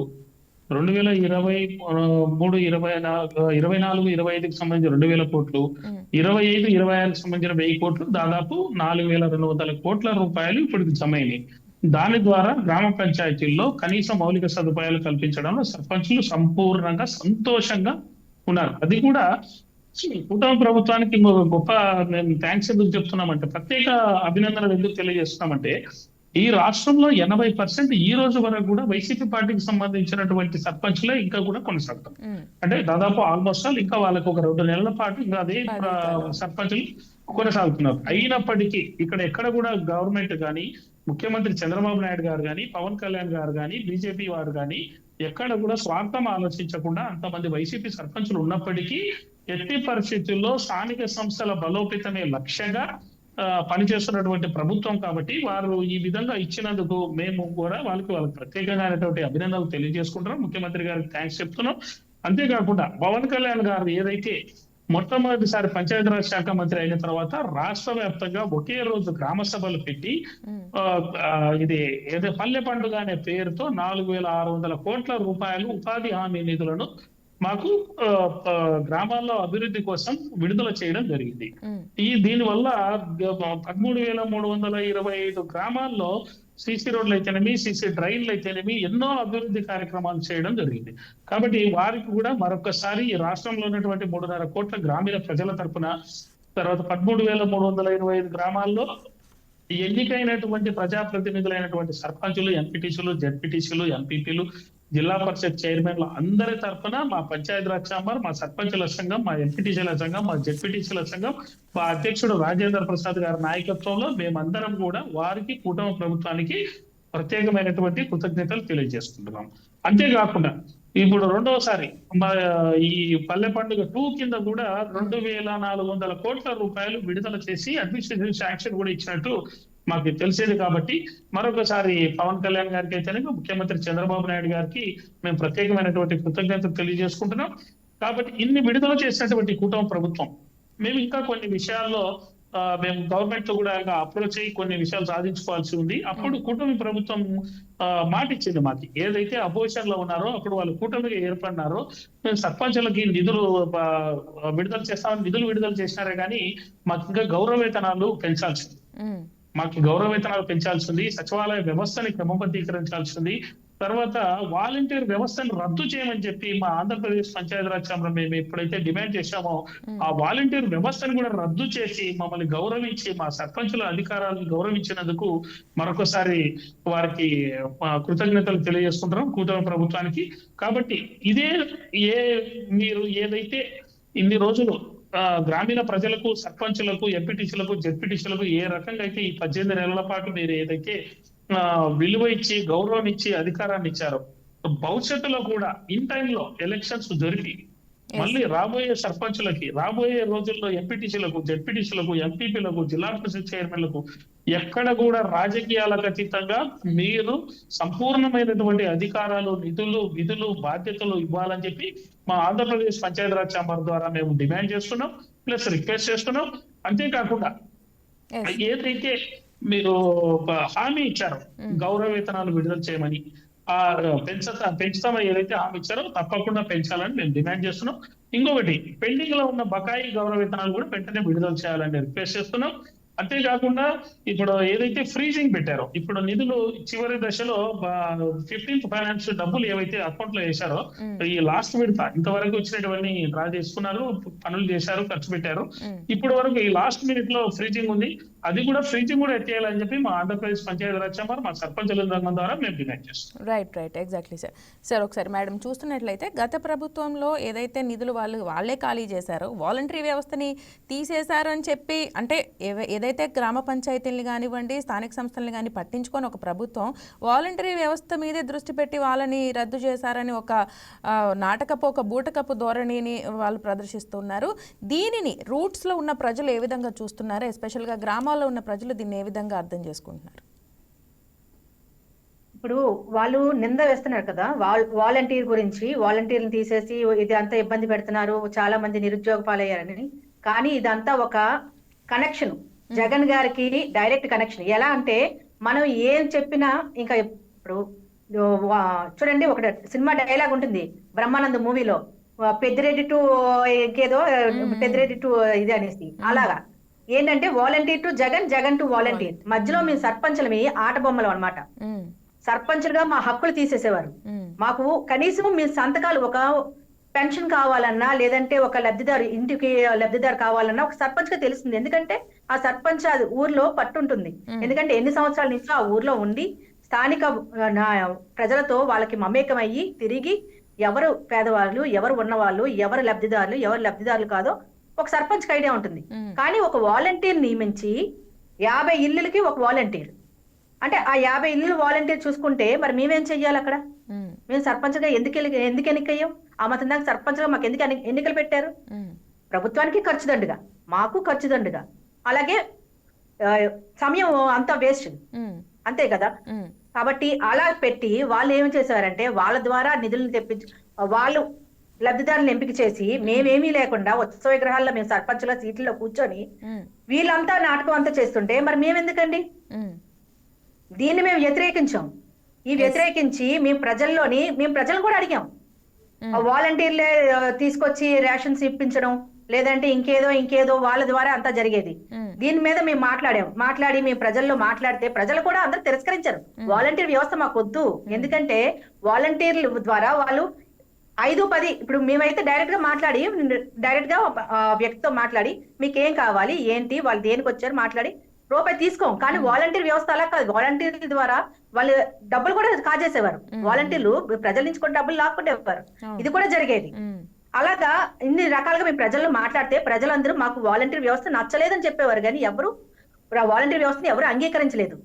2023, 24, 25కి సంబంధించిన 2,000 కోట్లు, 25, 26కి సంబంధించిన 1000 కోట్లు, దాదాపు 4,200 కోట్ల రూపాయలు ఇప్పటికి జమ అయినాయి. దాని ద్వారా గ్రామ పంచాయతీల్లో కనీస మౌలిక సదుపాయాలు కల్పించడంలో సర్పంచులు సంపూర్ణంగా సంతోషంగా ఉన్నారు. అది కూడా కూటమి ప్రభుత్వానికి గొప్ప మేము థ్యాంక్స్ ఎందుకు చెప్తున్నామంటే, ప్రత్యేక అభినందనలు ఎందుకు తెలియజేస్తున్నామంటే, ఈ రాష్ట్రంలో 80% ఈ రోజు వరకు కూడా వైసీపీ పార్టీకి సంబంధించినటువంటి సర్పంచ్లే ఇంకా కూడా కొనసాగుతాం. అంటే దాదాపు ఆల్మోస్ట్ ఆల్ ఇంకా వాళ్ళకి ఒక 2 నెలల పాటు ఇంకా అదే సర్పంచ్లు కొనసాగుతున్నారు. అయినప్పటికీ ఇక్కడ ఎక్కడ కూడా గవర్నమెంట్ కానీ, ముఖ్యమంత్రి చంద్రబాబు నాయుడు గారు కానీ, పవన్ కళ్యాణ్ గారు కానీ, బీజేపీ వారు కానీ ఎక్కడ కూడా స్వార్థం ఆలోచించకుండా అంతమంది వైసీపీ సర్పంచులు ఉన్నప్పటికీ ఎట్టి పరిస్థితుల్లో స్థానిక సంస్థల బలోపేతమే లక్ష్యంగా పనిచేస్తున్నటువంటి ప్రభుత్వం కాబట్టి వారు ఈ విధంగా ఇచ్చినందుకు మేము కూడా వాళ్ళకి ప్రత్యేకంగా అభినందనలు తెలియజేసుకుంటున్నాం. ముఖ్యమంత్రి గారికి థ్యాంక్స్ చెప్తున్నాం. అంతేకాకుండా పవన్ కళ్యాణ్ గారు ఏదైతే మొట్టమొదటిసారి పంచాయతీరాజ్ శాఖ మంత్రి అయిన తర్వాత రాష్ట్ర వ్యాప్తంగా ఒకే రోజు గ్రామ సభలు పెట్టి ఇది ఏదో పల్లె పండుగ అనే పేరుతో 4,600 కోట్ల రూపాయలు ఉపాధి హామీ నిధులను మాకు గ్రామాల్లో అభివృద్ధి కోసం విడుదల చేయడం జరిగింది. దీనివల్ల 13,325 గ్రామాల్లో సీసీ రోడ్లు అయితేనేమి, సీసీ డ్రైన్లు అయితేనేమి ఎన్నో అభివృద్ధి కార్యక్రమాలు చేయడం జరిగింది. కాబట్టి వారికి కూడా మరొకసారి ఈ రాష్ట్రంలో ఉన్నటువంటి 3.5 కోట్ల గ్రామీణ ప్రజల తరపున, తర్వాత 13,325 గ్రామాల్లో ఎన్నికైనటువంటి ప్రజాప్రతినిధులైనటువంటి సర్పంచులు, ఎంపీటీసీలు, జెడ్పీటీసీలు, ఎంపీపీలు, జిల్లా పరిషత్ చైర్మన్లు అందరి తరఫున మా పంచాయతీరాజ్ ఛాంబర్, మా సర్పంచుల సంఘం, మా ఎంపీటీసీల సంఘం, మా జెడ్పీటీసీల సంఘం, మా అధ్యక్షుడు రాజేంద్ర ప్రసాద్ గారి నాయకత్వంలో మేమందరం కూడా వారికి, కూటమి ప్రభుత్వానికి ప్రత్యేకమైనటువంటి కృతజ్ఞతలు తెలియజేసుకుంటున్నాం. అంతేకాకుండా ఇప్పుడు రెండవసారి ఈ పల్లె పండుగ 2 కింద కూడా 2,400 కోట్ల రూపాయలు విడుదల చేసి అడ్మినిస్ట్రేటివ్ శాంక్షన్ కూడా ఇచ్చినట్టు మాకు తెలిసేది. కాబట్టి మరొకసారి పవన్ కళ్యాణ్ గారికి అయితేనే, ముఖ్యమంత్రి చంద్రబాబు నాయుడు గారికి మేము ప్రత్యేకమైనటువంటి కృతజ్ఞతలు తెలియజేసుకుంటున్నాం. కాబట్టి ఇన్ని విడుదల చేసినటువంటి కూటమి ప్రభుత్వం మేము ఇంకా కొన్ని విషయాల్లో మేము గవర్నమెంట్ తో కూడా అప్రోచ్ అయ్యి కొన్ని విషయాలు సాధించుకోవాల్సి ఉంది. అప్పుడు కూటమి ప్రభుత్వం మాట ఇచ్చింది మాకు. ఏదైతే అపోజిషన్ లో ఉన్నారో అప్పుడు వాళ్ళు కూటమిగా ఏర్పడినారో మేము సర్పంచులకి నిధులు విడుదల చేస్తామని నిధులు విడుదల చేసినారే కానీ మాకు ఇంకా గౌరవ వేతనాలు పెంచాల్సింది. మాకు గౌరవ వేతనాలు పెంచాల్సింది, సచివాలయ వ్యవస్థని క్రమబద్ధీకరించాల్సింది, తర్వాత వాలంటీర్ వ్యవస్థను రద్దు చేయమని చెప్పి మా ఆంధ్రప్రదేశ్ పంచాయతీరాజ్ శాఖలో మేము ఎప్పుడైతే డిమాండ్ చేశామో ఆ వాలంటీర్ వ్యవస్థను కూడా రద్దు చేసి మమ్మల్ని గౌరవించి మా సర్పంచుల అధికారాలను గౌరవించినందుకు మరొకసారి వారికి కృతజ్ఞతలు తెలియజేసుకుంటున్నాం కూటమి ప్రభుత్వానికి. కాబట్టి మీరు ఏదైతే ఇన్ని రోజులు గ్రామీణ ప్రజలకు, సర్పంచులకు, ఎంపీటీసీలకు, జెడ్పీటీసీలకు ఏ రకంగా అయితే ఈ 18 నెలల పాటు మీరు ఏదైతే విలువ ఇచ్చి గౌరవం ఇచ్చి అధికారాన్ని ఇచ్చారో, భవిష్యత్తులో కూడా ఇన్ టైంలో ఎలక్షన్స్ జరిపి మళ్ళీ రాబోయే సర్పంచులకి, రాబోయే రోజుల్లో ఎంపీటీసీలకు, జెడ్పీటీసీలకు, ఎంపీపీలకు, జిల్లా పరిషత్ చైర్మన్లకు ఎక్కడ కూడా రాజకీయాలకు అతీతంగా మీరు సంపూర్ణమైనటువంటి అధికారాలు, నిధులు, విధులు, బాధ్యతలు ఇవ్వాలని చెప్పి మా ఆంధ్రప్రదేశ్ పంచాయతీరాజ్ ఛాంబర్ ద్వారా మేము డిమాండ్ చేస్తున్నాం, ప్లస్ రిక్వెస్ట్ చేస్తున్నాం. అంతేకాకుండా ఏదైతే మీరు హామీ ఇచ్చారో గౌరవ వేతనాలు విడుదల చేయమని, పెంచుతామని ఏదైతే హామీ ఇచ్చారో తప్పకుండా పెంచాలని మేము డిమాండ్ చేస్తున్నాం. ఇంకొకటి, పెండింగ్ లో ఉన్న బకాయి గౌరవ వేతనాలు కూడా వెంటనే విడుదల చేయాలని రిక్వెస్ట్ చేస్తున్నాం. అంతేకాకుండా ఇప్పుడు ఏదైతే ఫ్రీజింగ్ పెట్టారో, ఇప్పుడు నిధులు చివరి దశలో 15th ఫైనాన్స్ డబ్బులు ఏవైతే అకౌంట్ లో వేశారో ఈ లాస్ట్ విడత ఇంతవరకు వచ్చినటువంటి డ్రా చేసుకున్నారు, పనులు చేశారు, ఖర్చు పెట్టారు. ఇప్పటి వరకు ఈ లాస్ట్ మినిట్ లో ఫ్రీజింగ్ ఉంది, అది కూడా ఫ్రీజింగ్ కూడా ఎత్తేయాలని చెప్పి మా ఆంధ్రప్రదేశ్ పంచాయతీరాజ్ ఛాంబర్, మా సర్పంచుల రంగం ద్వారా మేము డిమాండ్ చేస్తాం. Right exactly sir. ఒకసారి మేడం చూస్తున్నట్లయితే గత ప్రభుత్వంలో ఏదైతే నిధులు వాళ్ళే ఖాళీ చేశారో, వాలంటరీ వ్యవస్థని తీసేశారు అని చెప్పి, అంటే ఏదైతే గ్రామ పంచాయతీలను కానివ్వండి, స్థానిక సంస్థలను కానీ పట్టించుకొని ఒక ప్రభుత్వం వాలంటరీ వ్యవస్థ మీదే దృష్టి పెట్టి వాళ్ళని రద్దు చేశారని ఒక నాటకపు, ఒక బూటకపు ధోరణిని వాళ్ళు ప్రదర్శిస్తున్నారు. దీనిని రూట్స్లో ఉన్న ప్రజలు ఏ విధంగా చూస్తున్నారు, ఎస్పెషల్గా గ్రామాల్లో ఉన్న ప్రజలు దీన్ని ఏ విధంగా అర్థం చేసుకుంటున్నారు? ఇప్పుడు వాళ్ళు నింద వేస్తున్నారు కదా వాలంటీర్ గురించి, వాలంటీర్ని తీసేసి ఇది అంతా ఇబ్బంది పెడుతున్నారు, చాలా మంది నిరుద్యోగ పాలయ్యారని. కానీ ఇదంతా ఒక కనెక్షన్, జగన్ గారికి డైరెక్ట్ కనెక్షన్. ఎలా అంటే మనం ఏం చెప్పినా, ఇంకా ఇప్పుడు చూడండి, ఒక సినిమా డైలాగ్ ఉంటుంది బ్రహ్మానంద మూవీలో, పెద్దిరెడ్డి టు ఇంకేదో, పెద్దిరెడ్డి టు ఇది అనేసి. అలాగా ఏంటంటే volunteer to Jagan, Jagan to volunteer. మధ్యలో మేము సర్పంచులమి ఆట బొమ్మలు అనమాట. సర్పంచులుగా మా హక్కులు తీసేసేవారు. మాకు కనీసం మీ సంతకాలు, ఒక పెన్షన్ కావాలన్నా, లేదంటే ఒక లబ్ధిదారు, ఇంటికి లబ్ధిదారు కావాలన్నా ఒక సర్పంచ్ గా తెలుస్తుంది. ఎందుకంటే ఆ సర్పంచ్ అది ఊర్లో పట్టుంటుంది. ఎందుకంటే ఎన్ని సంవత్సరాల నుంచి ఆ ఊర్లో ఉండి స్థానిక ప్రజలతో వాళ్ళకి మమేకం అయ్యి తిరిగి ఎవరు పేదవాళ్ళు, ఎవరు ఉన్నవాళ్ళు, ఎవరు లబ్ధిదారులు కాదో ఒక సర్పంచ్ కి ఐడియా ఉంటుంది. కానీ ఒక వాలంటీర్ నియమించి 50 ఇళ్ళకి ఒక వాలంటీర్ అంటే ఆ 50 ఇళ్ళు వాలంటీర్ చూసుకుంటే మరి మేమేం చెయ్యాలి అక్కడ? మేము సర్పంచ్ గా ఎందుకు ఎన్నికయ్యాం? ఆ మతం దాకా సర్పంచ్ గా మాకు ఎందుకు ఎన్నికలు పెట్టారు? ప్రభుత్వానికి ఖర్చు దండుగా, మాకు ఖర్చు దండుగా, అలాగే సమయం అంతా వేస్ట్, అంతే కదా. కాబట్టి అలా పెట్టి వాళ్ళు ఏమి చేశారంటే వాళ్ళ ద్వారా నిధులను తెప్పించి వాళ్ళు లబ్ధిదారులను ఎంపిక చేసి మేమేమీ లేకుండా ఉత్సవ విగ్రహాల్లో మేము సర్పంచుల సీట్లలో కూర్చొని వీళ్ళంతా నాటకం అంతా చేస్తుంటే మరి మేమెందుకండి? దీన్ని మేము వ్యతిరేకించాం. ఈ వ్యతిరేకించి మేము ప్రజలను కూడా అడిగాం. వాలంటీర్లే తీసుకొచ్చి రేషన్స్ ఇప్పించడం, లేదంటే ఇంకేదో వాళ్ళ ద్వారా అంతా జరిగేది. దీని మీద మేము మాట్లాడి మేము ప్రజల్లో మాట్లాడితే ప్రజలు కూడా అందరూ తిరస్కరించారు. వాలంటీర్ వ్యవస్థ మాకు వద్దు, ఎందుకంటే వాలంటీర్ల ద్వారా వాళ్ళు 5-10 ఇప్పుడు మేమైతే డైరెక్ట్ గా వ్యక్తితో మాట్లాడి మీకేం కావాలి ఏంటి, వాళ్ళు దేనికి వచ్చారు మాట్లాడి రూపాయి తీసుకోం. కానీ వాలంటీర్ వ్యవస్థ అలా కాదు. వాలంటీర్ల ద్వారా వాళ్ళు డబ్బులు కూడా కాజేసేవారు. వాలంటీర్లు ప్రజల నుంచి కూడా డబ్బులు లాక్కుంటేవారు. ఇది కూడా జరిగేది. అలాగా ఇన్ని రకాలుగా మేము ప్రజల్లో మాట్లాడితే ప్రజలందరూ మాకు వాలంటీర్ వ్యవస్థ నచ్చలేదని చెప్పేవారు, కానీ ఎవరు వాలంటీర్ వ్యవస్థని ఎవరు అంగీకరించలేదు.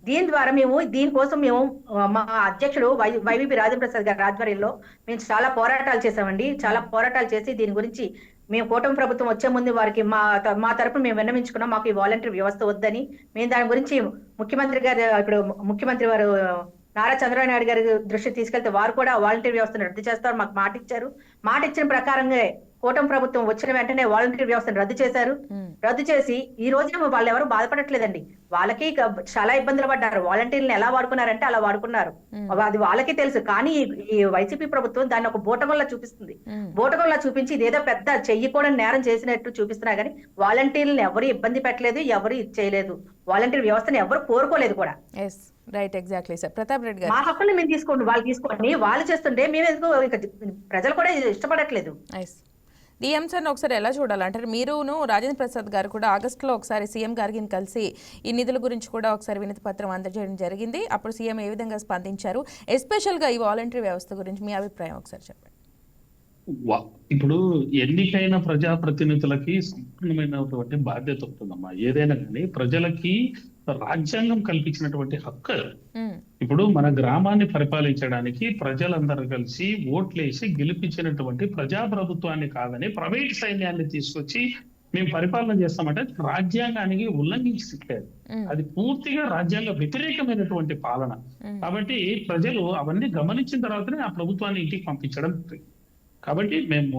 దీని ద్వారా దీనికోసం మేము మా అధ్యక్షుడు వైవీపీ రాజేంద్ర ప్రసాద్ గారి ఆధ్వర్యంలో మేము చాలా పోరాటాలు చేసామండి. చాలా పోరాటాలు చేసి దీని గురించి మేము కూటమి ప్రభుత్వం వచ్చే ముందు వారికి మా తరపున మేము విన్నవించుకున్నాం, మాకు ఈ వాలంటీర్ వ్యవస్థ వద్దని. మేము దాని గురించి ముఖ్యమంత్రి గారు, ఇప్పుడు ముఖ్యమంత్రి వారు నారా చంద్రబాబు నాయుడు గారి దృష్టి తీసుకెళ్తే వారు కూడా వాలంటీర్ వ్యవస్థను రద్దు చేస్తారు మాకు మాట ఇచ్చారు. మాట ఇచ్చిన ప్రకారంగా కూటమి ప్రభుత్వం వచ్చిన వెంటనే వాలంటీర్ వ్యవస్థను రద్దు చేశారు. రద్దు చేసి ఈ రోజు వాళ్ళు ఎవరు బాధపడట్లేదండి. వాళ్ళకి చాలా ఇబ్బందులు పడ్డారు. వాలంటీర్లను ఎలా వాడుకున్నారంటే అలా వాడుకున్నారు, అది వాళ్ళకి తెలుసు. కానీ ఈ వైసీపీ ప్రభుత్వం దాన్ని ఒక బూటగొల్లా చూపిస్తుంది. బూటగొల్లా చూపించి ఇదేదో పెద్ద చెయ్యి కూడా నేరం చేసినట్టు చూపిస్తున్నా కానీ వాలంటీర్లను ఎవరు ఇబ్బంది పెట్టలేదు, ఎవరు ఇది చేయలేదు. వాలంటీర్ వ్యవస్థను ఎవరు కోరుకోలేదు కూడా. Right, exactly sir. Pratap Reddy గారు, మా హక్కుల్ని మేము తీసుకోండి, వాళ్ళు తీసుకోండి, వాళ్ళు చేస్తుంటే మేము ఎందుకు ప్రజలు కూడా ఇష్టపడట్లేదు. ఈ అంశాన్ని ఒకసారి ఎలా చూడాలంటే మీరును రాజేంద్ర ప్రసాద్ గారు కూడా ఆగస్టులో ఒకసారి సీఎం గారికి కలిసి ఈ నిధుల గురించి కూడా ఒకసారి వినతి పత్రం అందజేయడం జరిగింది. అప్పుడు సీఎం ఏ విధంగా స్పందించారు, ఎస్పెషల్గా ఈ వాలంటరీ వ్యవస్థ గురించి మీ అభిప్రాయం ఒకసారి చెప్పండి. ఇప్పుడు ఎన్నికైన ప్రజాప్రతినిధులకి సంపూర్ణమైనటువంటి బాధ్యత ఉంటుందమ్మా. ఏదైనా కానీ ప్రజలకి రాజ్యాంగం కల్పించినటువంటి హక్కు. ఇప్పుడు మన గ్రామాన్ని పరిపాలించడానికి ప్రజలందరూ కలిసి ఓట్లేసి గెలిపించినటువంటి ప్రజాప్రభుత్వాన్ని కాదని ప్రైవేట్ సైన్యాన్ని తీసుకొచ్చి మేము పరిపాలన చేస్తామంటే రాజ్యాంగానికి ఉల్లంఘించట్లేదు. అది పూర్తిగా రాజ్యాంగ వ్యతిరేకమైనటువంటి పాలన. కాబట్టి ప్రజలు అవన్నీ గమనించిన తర్వాతనే ఆ ప్రభుత్వాన్ని ఇంటికి పంపించడం. కాబట్టి మేము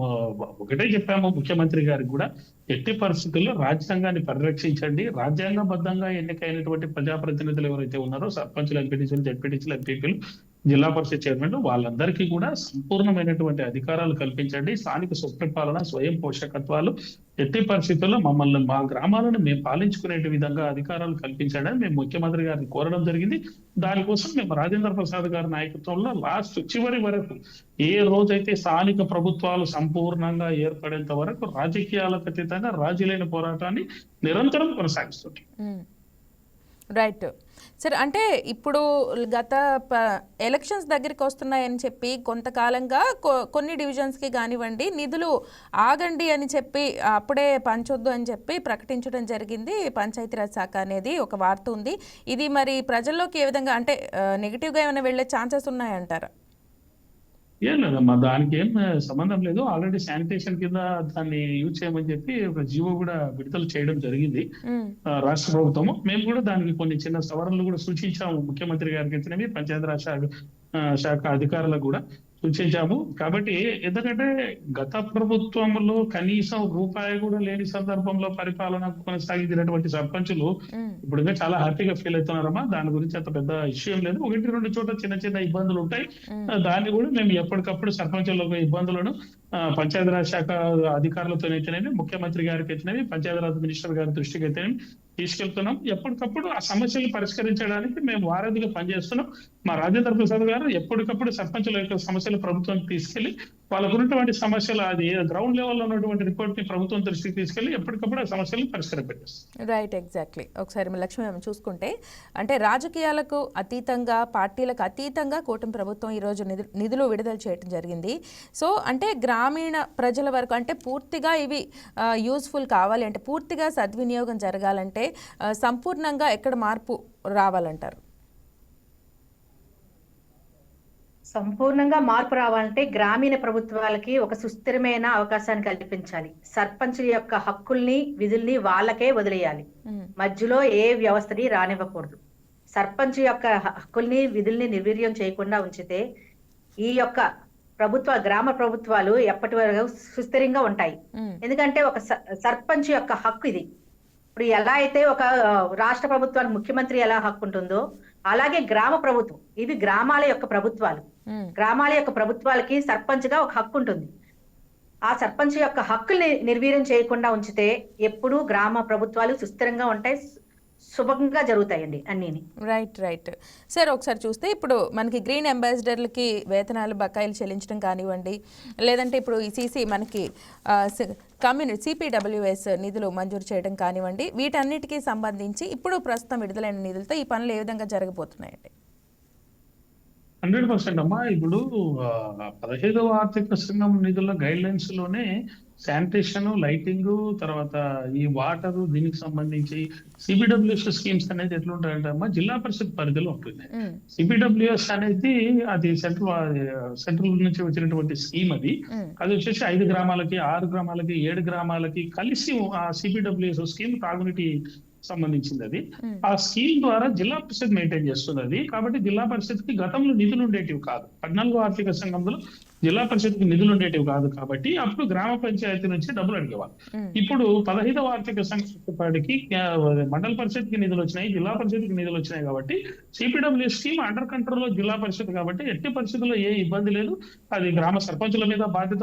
ఒకటే చెప్పాము ముఖ్యమంత్రి గారికి కూడా, ఎట్టి పరిస్థితుల్లో రాజ్యాంగాన్ని పరిరక్షించండి. రాజ్యాంగబద్ధంగా ఎన్నికైనటువంటి ప్రజాప్రతినిధులు ఎవరైతే ఉన్నారో సర్పంచులు, ఎంపీటీసీలు, జెడ్పీటీసీలు, ఎంపీపీలు, జిల్లా పరిషత్ చైర్మన్లు, వాళ్ళందరికీ కూడా సంపూర్ణమైనటువంటి అధికారాలు కల్పించండి. స్థానిక సుపరిపాలన, స్వయం పోషకత్వాలు ఎట్టి పరిస్థితుల్లో మమ్మల్ని, మా గ్రామాలను మేము పాలించుకునే విధంగా అధికారాలు కల్పించండి అని మేము ముఖ్యమంత్రి గారిని కోరడం జరిగింది. దానికోసం మేము రాజేంద్ర ప్రసాద్ గారి నాయకత్వంలో లాస్ట్ చివరి వరకు, ఏ రోజైతే స్థానిక ప్రభుత్వాలు సంపూర్ణంగా ఏర్పడేంత వరకు రాజకీయాలకు అతీతంగా రాజీలైన పోరాటాన్ని నిరంతరం కొనసాగిస్తుంది. రైట్ సార్, అంటే ఇప్పుడు గత ఎలక్షన్స్ దగ్గరికి వస్తున్నాయని చెప్పి కొంతకాలంగా కొన్ని డివిజన్స్కి కానివ్వండి నిధులు ఆగండి అని చెప్పి అప్పుడే పంచొద్దు అని చెప్పి ప్రకటించడం జరిగింది పంచాయతీరాజ్ శాఖ అనేది ఒక వార్త ఉంది. ఇది మరి ప్రజల్లోకి ఏ విధంగా, అంటే నెగిటివ్గా ఏమైనా వెళ్ళే ఛాన్సెస్ ఉన్నాయంటారా? ఏం లేదమ్మా, దానికి ఏం సంబంధం లేదు. ఆల్రెడీ శానిటేషన్ కింద దాన్ని యూజ్ చేయమని చెప్పి ఒక జీవో కూడా విడుదల చేయడం జరిగింది రాష్ట్ర ప్రభుత్వము. మేము కూడా దానికి కొన్ని చిన్న సవరణలు కూడా సూచించాము ముఖ్యమంత్రి గారికి ఇచ్చినవి, పంచాయతీరాజ్ శాఖ అధికారులకు కూడా సూచించాము. కాబట్టి ఎందుకంటే గత ప్రభుత్వంలో కనీసం రూపాయి కూడా లేని సందర్భంలో పరిపాలన కొనసాగించినటువంటి సర్పంచులు ఇప్పుడు ఇంకా చాలా హ్యాపీగా ఫీల్ అవుతున్నారమ్మా. దాని గురించి అంత పెద్ద ఇష్యూ లేదు. 1-2 చోట్ల చిన్న చిన్న ఇబ్బందులు ఉంటాయి. దాన్ని కూడా మేము ఎప్పటికప్పుడు సర్పంచుల ఇబ్బందులను పంచాయతీరాజ్ శాఖ అధికారులతోనైతేనేమి, ముఖ్యమంత్రి గారికి అయితేనేమి, పంచాయతీరాజ్ మినిస్టర్ గారి దృష్టికి అయితేనేమి తీసుకెళ్తున్నాం. ఎప్పటికప్పుడు ఆ సమస్యలు పరిష్కరించడానికి మేము వారధిగా పనిచేస్తున్నాం. మా రాజేంద్ర ప్రసాద్ గారు ఎప్పటికప్పుడు సర్పంచుల యొక్క సమస్యలు ప్రభుత్వానికి తీసుకెళ్లి వాళ్ళకు ఉన్నటువంటి సమస్యలు, అది గ్రౌండ్ లెవెల్లో ఉన్నటువంటి రిపోర్ట్ ని ప్రభుత్వం దృష్టికి తీసుకెళ్లి ఎప్పటికప్పుడు ఆ సమస్యలను పరిష్కారం పెట్టేస్తాం. Right, exactly. ఒకసారి లక్ష్మి చూసుకుంటే, అంటే రాజకీయాలకు అతీతంగా, పార్టీలకు అతీతంగా కూటమి ప్రభుత్వం ఈరోజు నిధులు విడుదల చేయడం జరిగింది. సో అంటే గ్రామీణ ప్రజల వరకు, అంటే పూర్తిగా ఇవి యూస్ఫుల్ కావాలి అంటే, పూర్తిగా సద్వినియోగం జరగాలంటే సంపూర్ణంగా ఎక్కడ మార్పు రావాలంటారు? సంపూర్ణంగా మార్పు రావాలంటే గ్రామీణ ప్రభుత్వాలకి ఒక సుస్థిరమైన అవకాశాన్ని కల్పించాలి. సర్పంచ్ యొక్క హక్కుల్ని, విధుల్ని వాళ్ళకే వదిలేయాలి. మధ్యలో ఏ వ్యవస్థని రానివ్వకూడదు. సర్పంచ్ యొక్క హక్కుల్ని, విధుల్ని నిర్వీర్యం చేయకుండా ఉంచితే ఈ యొక్క గ్రామ ప్రభుత్వాలు ఎప్పటి వరకు సుస్థిరంగా ఉంటాయి. ఎందుకంటే ఒక సర్పంచ్ యొక్క హక్కు ఇది. ఇప్పుడు ఎలా అయితే ఒక రాష్ట్ర ప్రభుత్వానికి ముఖ్యమంత్రి ఎలా హక్కు ఉంటుందో, అలాగే గ్రామ ప్రభుత్వం, ఇవి గ్రామాల యొక్క ప్రభుత్వాలు. గ్రామాల యొక్క ప్రభుత్వాలకి సర్పంచ్ గా ఒక హక్కు ఉంటుంది. ఆ సర్పంచ్ యొక్క హక్కుల్ని నిర్వీర్యం చేయకుండా ఉంచితే ఎప్పుడూ గ్రామ ప్రభుత్వాలు సుస్థిరంగా ఉంటాయి, శుభంగా జరుగుతాయండి అన్నీ. రైట్ సార్, ఒకసారి చూస్తే ఇప్పుడు మనకి గ్రీన్ అంబాసిడర్లకి వేతనాలు, బకాయిలు చెల్లించడం కానివ్వండి, లేదంటే ఇప్పుడు ఈ సీసీ మనకి కమ్యూనిటీ CPWS నిధులు మంజూరు చేయడం కానివ్వండి, వీటన్నిటికీ సంబంధించి ఇప్పుడు ప్రస్తుతం విడుదలైన నిధులతో ఈ పనులు ఏ విధంగా జరగబోతున్నాయండి? 100% అమ్మా. ఇప్పుడు 15వ ఆర్థిక సంఘం నిధుల గైడ్ లైన్స్ లోనే శానిటేషన్, లైటింగ్, తర్వాత ఈ వాటర్, దీనికి సంబంధించి సిబిడబ్ల్యూఎస్ స్కీమ్స్ అనేది ఎట్లుంటాయంటే అమ్మా, జిల్లా పరిషత్ పరిధిలో ఉంటుంది. సిబిడబ్ల్యూఎస్ అనేది అది సెంట్రల్ నుంచి వచ్చినటువంటి స్కీమ్. అది వచ్చేసి 5 గ్రామాలకి, 6 గ్రామాలకి, 7 గ్రామాలకి కలిసి ఆ సిబిడబ్ల్యూఎస్ స్కీమ్ తాగునీటి సంబంధించింది. అది ఆ స్కీమ్ ద్వారా జిల్లా పరిషత్ మెయింటైన్ చేస్తుంది. అది కాబట్టి జిల్లా పరిషత్ కి గతంలో నిధులు ఉండేటివి కాదు. 14వ ఆర్థిక సంఘంలో జిల్లా పరిషత్ కి నిధులు ఉండేటివి కాదు కాబట్టి అప్పుడు గ్రామ పంచాయతీ నుంచి డబ్బులు అడిగేవాళ్ళు. ఇప్పుడు 15వ ఆర్థిక సంఘానికి మండల పరిషత్ కి నిధులు వచ్చినాయి, జిల్లా పరిషత్ కి నిధులు వచ్చినాయి కాబట్టి సిపిడబ్ల్యూ స్కీమ్ అండర్ కంట్రోల్ లో జిల్లా పరిషత్ కాబట్టి ఎట్టి పరిస్థితుల్లో ఏ ఇబ్బంది లేదు. అది గ్రామ సర్పంచుల మీద బాధ్యత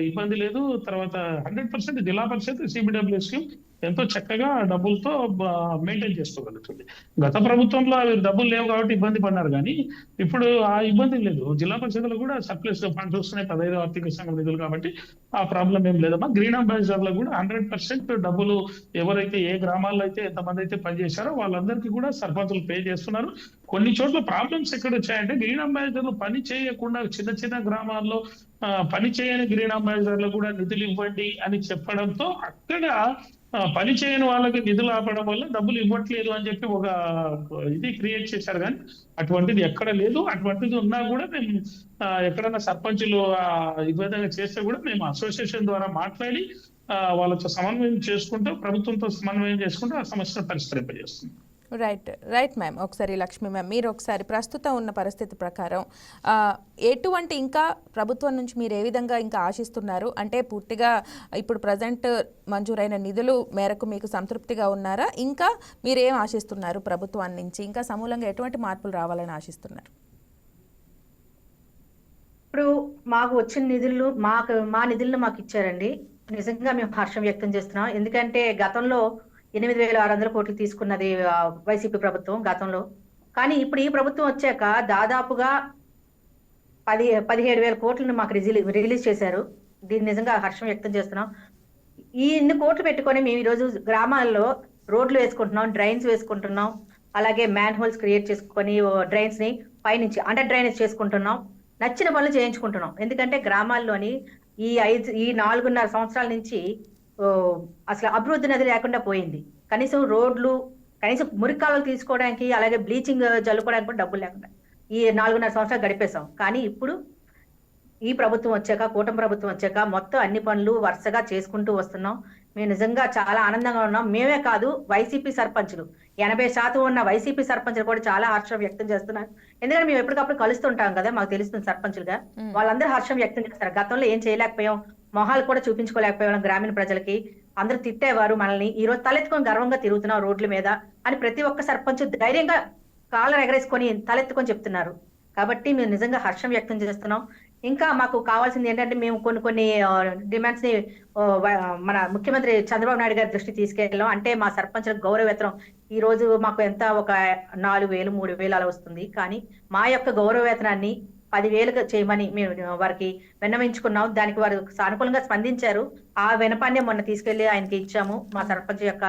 ఇబ్బంది లేదు. తర్వాత 100% జిల్లా పరిషత్ సిపిడబ్ల్యూ స్కీమ్ ఎంతో చక్కగా డబ్బులతో మెయింటైన్ చేసుకోగలుగుతుంది. గత ప్రభుత్వంలో అవి డబ్బులు లేవు కాబట్టి ఇబ్బంది పడినారు, కానీ ఇప్పుడు ఆ ఇబ్బంది లేదు. జిల్లా పరిషత్లో కూడా సర్ప్లస్ ఫండ్స్ వస్తున్నాయి 15వ ఆర్థిక సంఘం నిధులు కాబట్టి ఆ ప్రాబ్లం ఏం లేదమ్మా. గ్రీన్ అంబాసిడర్లో కూడా 100% డబ్బులు ఎవరైతే ఏ గ్రామాల్లో అయితే ఎంతమంది అయితే పనిచేశారో వాళ్ళందరికీ కూడా సర్పంచులు పే చేస్తున్నారు. కొన్ని చోట్ల ప్రాబ్లమ్స్ ఎక్కడ వచ్చాయంటే గ్రీన్ అంబాసిడర్లు పని చేయకుండా చిన్న చిన్న గ్రామాల్లో పని చేయని గ్రీన్ అంబాసిడర్లు కూడా నిధులు ఇవ్వండి అని చెప్పడంతో అక్కడ పని చేయని వాళ్ళకి నిధులు ఆపడం వల్ల డబ్బులు ఇవ్వట్లేదు అని చెప్పి ఒక ఇది క్రియేట్ చేశారు. కానీ అటువంటిది ఎక్కడ లేదు. అటువంటిది ఉన్నా కూడా మేము ఎక్కడైనా సర్పంచులు ఈ విధంగా చేస్తే కూడా మేము అసోసియేషన్ ద్వారా మాట్లాడి వాళ్ళతో సమన్వయం చేసుకుంటూ, ప్రభుత్వంతో సమన్వయం చేసుకుంటూ ఆ సమస్యను పరిష్కరింపజేస్తుంది. Right ma'am. ఒకసారి లక్ష్మి మ్యామ్, మీరు ఒకసారి ప్రస్తుతం ఉన్న పరిస్థితి ప్రకారం ఎటువంటి ఇంకా ప్రభుత్వం నుంచి మీరు ఏ విధంగా ఇంకా ఆశిస్తున్నారు? అంటే పూర్తిగా ఇప్పుడు ప్రజెంట్ మంజూరైన నిధులు మేరకు మీకు సంతృప్తిగా ఉన్నారా? ఇంకా మీరేం ఆశిస్తున్నారు ప్రభుత్వాన్ని నుంచి? ఇంకా సమూలంగా ఎటువంటి మార్పులు రావాలని ఆశిస్తున్నారు? ఇప్పుడు మాకు వచ్చిన నిధులు మా నిధులను మాకు ఇచ్చారండి. నిజంగా మేము హర్షం వ్యక్తం చేస్తున్నాం. ఎందుకంటే గతంలో 8,600 కోట్లు తీసుకున్నది వైసీపీ ప్రభుత్వం గతంలో. కానీ ఇప్పుడు ఈ ప్రభుత్వం వచ్చాక దాదాపుగా 17,000 కోట్లను మాకు రిలీజ్ చేశారు. దీన్ని నిజంగా హర్షం వ్యక్తం చేస్తున్నాం. ఇన్ని కోట్లు పెట్టుకొని మేము ఈరోజు గ్రామాల్లో రోడ్లు వేసుకుంటున్నాం, డ్రైన్స్ వేసుకుంటున్నాం, అలాగే మ్యాన్ హోల్స్ క్రియేట్ చేసుకొని డ్రైన్స్ ని పైనుంచి అండర్ డ్రైనేజ్ చేసుకుంటున్నాం, నచ్చిన పనులు చేయించుకుంటున్నాం. ఎందుకంటే గ్రామాల్లోని ఈ 4.5 సంవత్సరాల నుంచి అసలు అభివృద్ధి నది లేకుండా పోయింది. కనీసం రోడ్లు, కనీసం మురికాలు తీసుకోవడానికి, అలాగే బ్లీచింగ్ జల్లుకోవడానికి కూడా డబ్బులు లేకుండా ఈ 4.5 సంవత్సరాలు గడిపేశాం. కానీ ఇప్పుడు ఈ ప్రభుత్వం వచ్చాక, కూటమి ప్రభుత్వం వచ్చాక మొత్తం అన్ని పనులు వరుసగా చేసుకుంటూ వస్తున్నాం. మేము నిజంగా చాలా ఆనందంగా ఉన్నాం. మేమే కాదు, వైసీపీ సర్పంచులు 80% ఉన్న వైసీపీ సర్పంచులు కూడా చాలా హర్షం వ్యక్తం చేస్తున్నారు. ఎందుకంటే మేము ఎప్పటికప్పుడు కలుస్తుంటాం కదా, మాకు తెలుస్తుంది సర్పంచులుగా. వాళ్ళందరూ హర్షం వ్యక్తం చేస్తారు. గతంలో ఏం చేయలేకపోయాం, మొహాలు కూడా చూపించుకోలేకపోయాం గ్రామీణ ప్రజలకి. అందరూ తిట్టేవారు మనల్ని. ఈ రోజు తలెత్తుకొని గర్వంగా తిరుగుతున్నాం రోడ్ల మీద అని ప్రతి ఒక్క సర్పంచ్ ధైర్యంగా కాళ్ళను ఎగరేసుకొని తలెత్తుకొని చెప్తున్నారు. కాబట్టి మేము నిజంగా హర్షం వ్యక్తం చేస్తున్నాం. ఇంకా మాకు కావాల్సింది ఏంటంటే, మేము కొన్ని డిమాండ్స్ ని మన ముఖ్యమంత్రి చంద్రబాబు నాయుడు గారి దృష్టి తీసుకెళ్ళాం. అంటే మా సర్పంచులకు గౌరవవేతనం ఈ రోజు మాకు ఎంత ఒక 4,000, 3,000 అలా వస్తుంది. కానీ మా యొక్క గౌరవవేతనాన్ని 10,000 చేయమని మేము వారికి విన్నవించుకున్నాం. దానికి వారు సానుకూలంగా స్పందించారు. ఆ వినపాన్ని మొన్న తీసుకెళ్లి ఆయనకి ఇచ్చాము. మా సర్పంచ్ యొక్క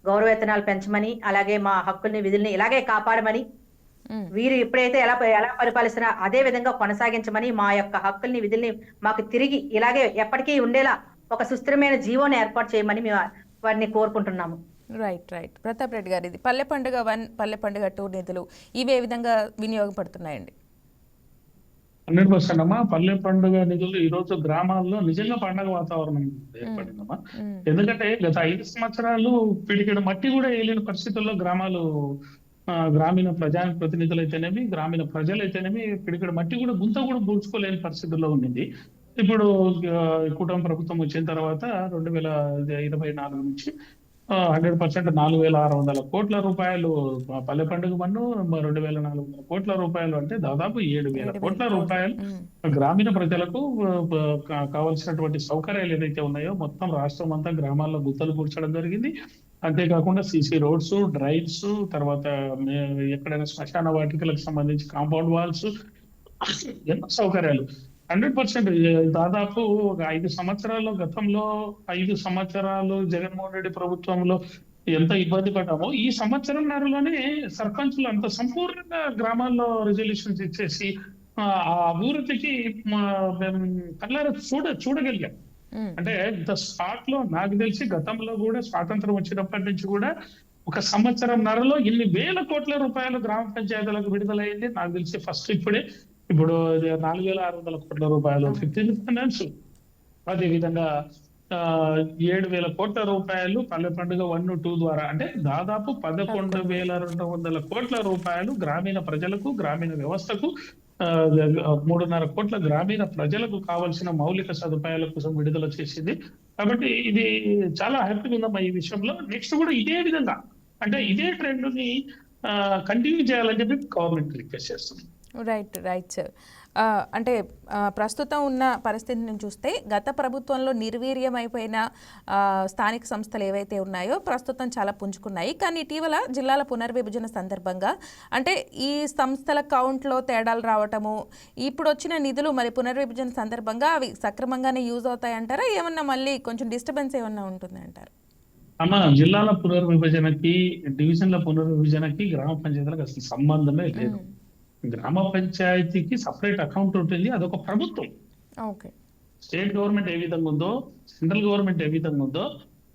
గౌరవవేతనాలు పెంచమని, అలాగే మా హక్కుల్ని, విధుల్ని ఇలాగే కాపాడమని, వీరు ఎప్పుడైతే ఎలా పరిపాలిస్తున్నా అదే విధంగా కొనసాగించమని, మా యొక్క హక్కుల్ని, విధుల్ని మాకు తిరిగి ఇలాగే ఎప్పటికీ ఉండేలా ఒక సుస్థిరమైన జీవోని ఏర్పాటు చేయమని మేము వారిని కోరుకుంటున్నాము. రైట్. ప్రతాప్ రెడ్డి గారు, ఇది పల్లె పండుగ 1, పల్లె పండుగ 2 నిధులు ఇవి ఏ విధంగా వినియోగపడుతున్నాయండి? 100% అమ్మా. పల్లె పండుగ నిధులు ఈ రోజు గ్రామాల్లో నిజంగా పండుగ వాతావరణం ఏర్పడిందమ్మా. ఎందుకంటే గత 5 సంవత్సరాలు పిడికెడు మట్టి కూడా వేయలేని పరిస్థితుల్లో గ్రామాలు, గ్రామీణ ప్రజాప్రతినిధులు అయితేనేమి, గ్రామీణ ప్రజలు అయితేనేమి పిడికెడు మట్టి కూడా గుంత కూడా పూడ్చుకోలేని పరిస్థితుల్లో ఉండింది. ఇప్పుడు కూటమి ప్రభుత్వం వచ్చిన తర్వాత 2024 నుంచి 100% 4,600 కోట్ల రూపాయలు పల్లె పండుగ పన్ను, 2,400 కోట్ల రూపాయలు, అంటే దాదాపు 7,000 కోట్ల రూపాయలు గ్రామీణ ప్రజలకు కావాల్సినటువంటి సౌకర్యాలు ఏదైతే ఉన్నాయో మొత్తం రాష్ట్రం అంతా గ్రామాల్లో గుంతలు కూర్చడం జరిగింది. అంతేకాకుండా సీసీ రోడ్స్, డ్రైన్స్, తర్వాత ఎక్కడైనా శ్మశాన వాటికలకు సంబంధించి కాంపౌండ్ వాల్స్, ఎన్నో సౌకర్యాలు 100%. దాదాపు ఒక 5 సంవత్సరాల్లో, గతంలో 5 సంవత్సరాలు జగన్మోహన్ రెడ్డి ప్రభుత్వంలో ఎంత ఇబ్బంది పడ్డామో ఈ సంవత్సరంన్నరలోనే సర్పంచులు అంత సంపూర్ణంగా గ్రామాల్లో రిజల్యూషన్స్ ఇచ్చేసి ఆ అభివృద్ధికి మేము కళ్ళారా చూడగలిగాం. అంటే ఇంత స్పాట్ లో నాకు తెలిసి గతంలో కూడా స్వాతంత్రం వచ్చినప్పటి నుంచి కూడా ఒక సంవత్సరంన్నరలో ఇన్ని వేల కోట్ల రూపాయలు గ్రామ పంచాయతీలకు విడుదలైంది నాకు తెలిసి ఫస్ట్ ఇప్పుడు 4,600 కోట్ల రూపాయలు 15th ఫైనాన్స్. అదే విధంగా 7,000 కోట్ల రూపాయలు పల్లె పండుగ 1, 2 ద్వారా అంటే దాదాపు 11,200 కోట్ల రూపాయలు గ్రామీణ ప్రజలకు, గ్రామీణ వ్యవస్థకు, 3.5 కోట్ల గ్రామీణ ప్రజలకు కావాల్సిన మౌలిక సదుపాయాల కోసం విడుదల చేసింది. కాబట్టి ఇది చాలా హ్యాపీగా ఉందమ్మా ఈ విషయంలో. నెక్స్ట్ కూడా ఇదే విధంగా అంటే ఇదే ట్రెండ్ ని కంటిన్యూ చేయాలని చెప్పి గవర్నమెంట్ రిక్వెస్ట్ చేస్తుంది. Right sir. అంటే ప్రస్తుతం ఉన్న పరిస్థితిని చూస్తే గత ప్రభుత్వంలో నిర్వీర్యమైపోయిన స్థానిక సంస్థలు ఏవైతే ఉన్నాయో ప్రస్తుతం చాలా పుంజుకున్నాయి. కానీ ఇటీవల జిల్లాల పునర్విభజన సందర్భంగా అంటే ఈ సంస్థల కౌంట్లో తేడాలు రావటము, ఇప్పుడు వచ్చిన నిధులు మరి పునర్విభజన సందర్భంగా అవి సక్రమంగానే యూజ్ అవుతాయంటారా, ఏమన్నా మళ్ళీ కొంచెం డిస్టర్బెన్స్ ఏమన్నా ఉంటుంది అంటారు? అమ్మ, జిల్లాల పునర్విభజనకి, డివిజన్ల పునర్విభజనకి గ్రామ పంచాయతీలకు అసలు సంబంధమే లేదు. గ్రామ పంచాయతీకి సపరేట్ అకౌంట్ ఉంటుంది, అదొక ప్రభుత్వం. స్టేట్ గవర్నమెంట్ ఏ విధంగా ఉందో, సెంట్రల్ గవర్నమెంట్ ఏ విధంగా ఉందో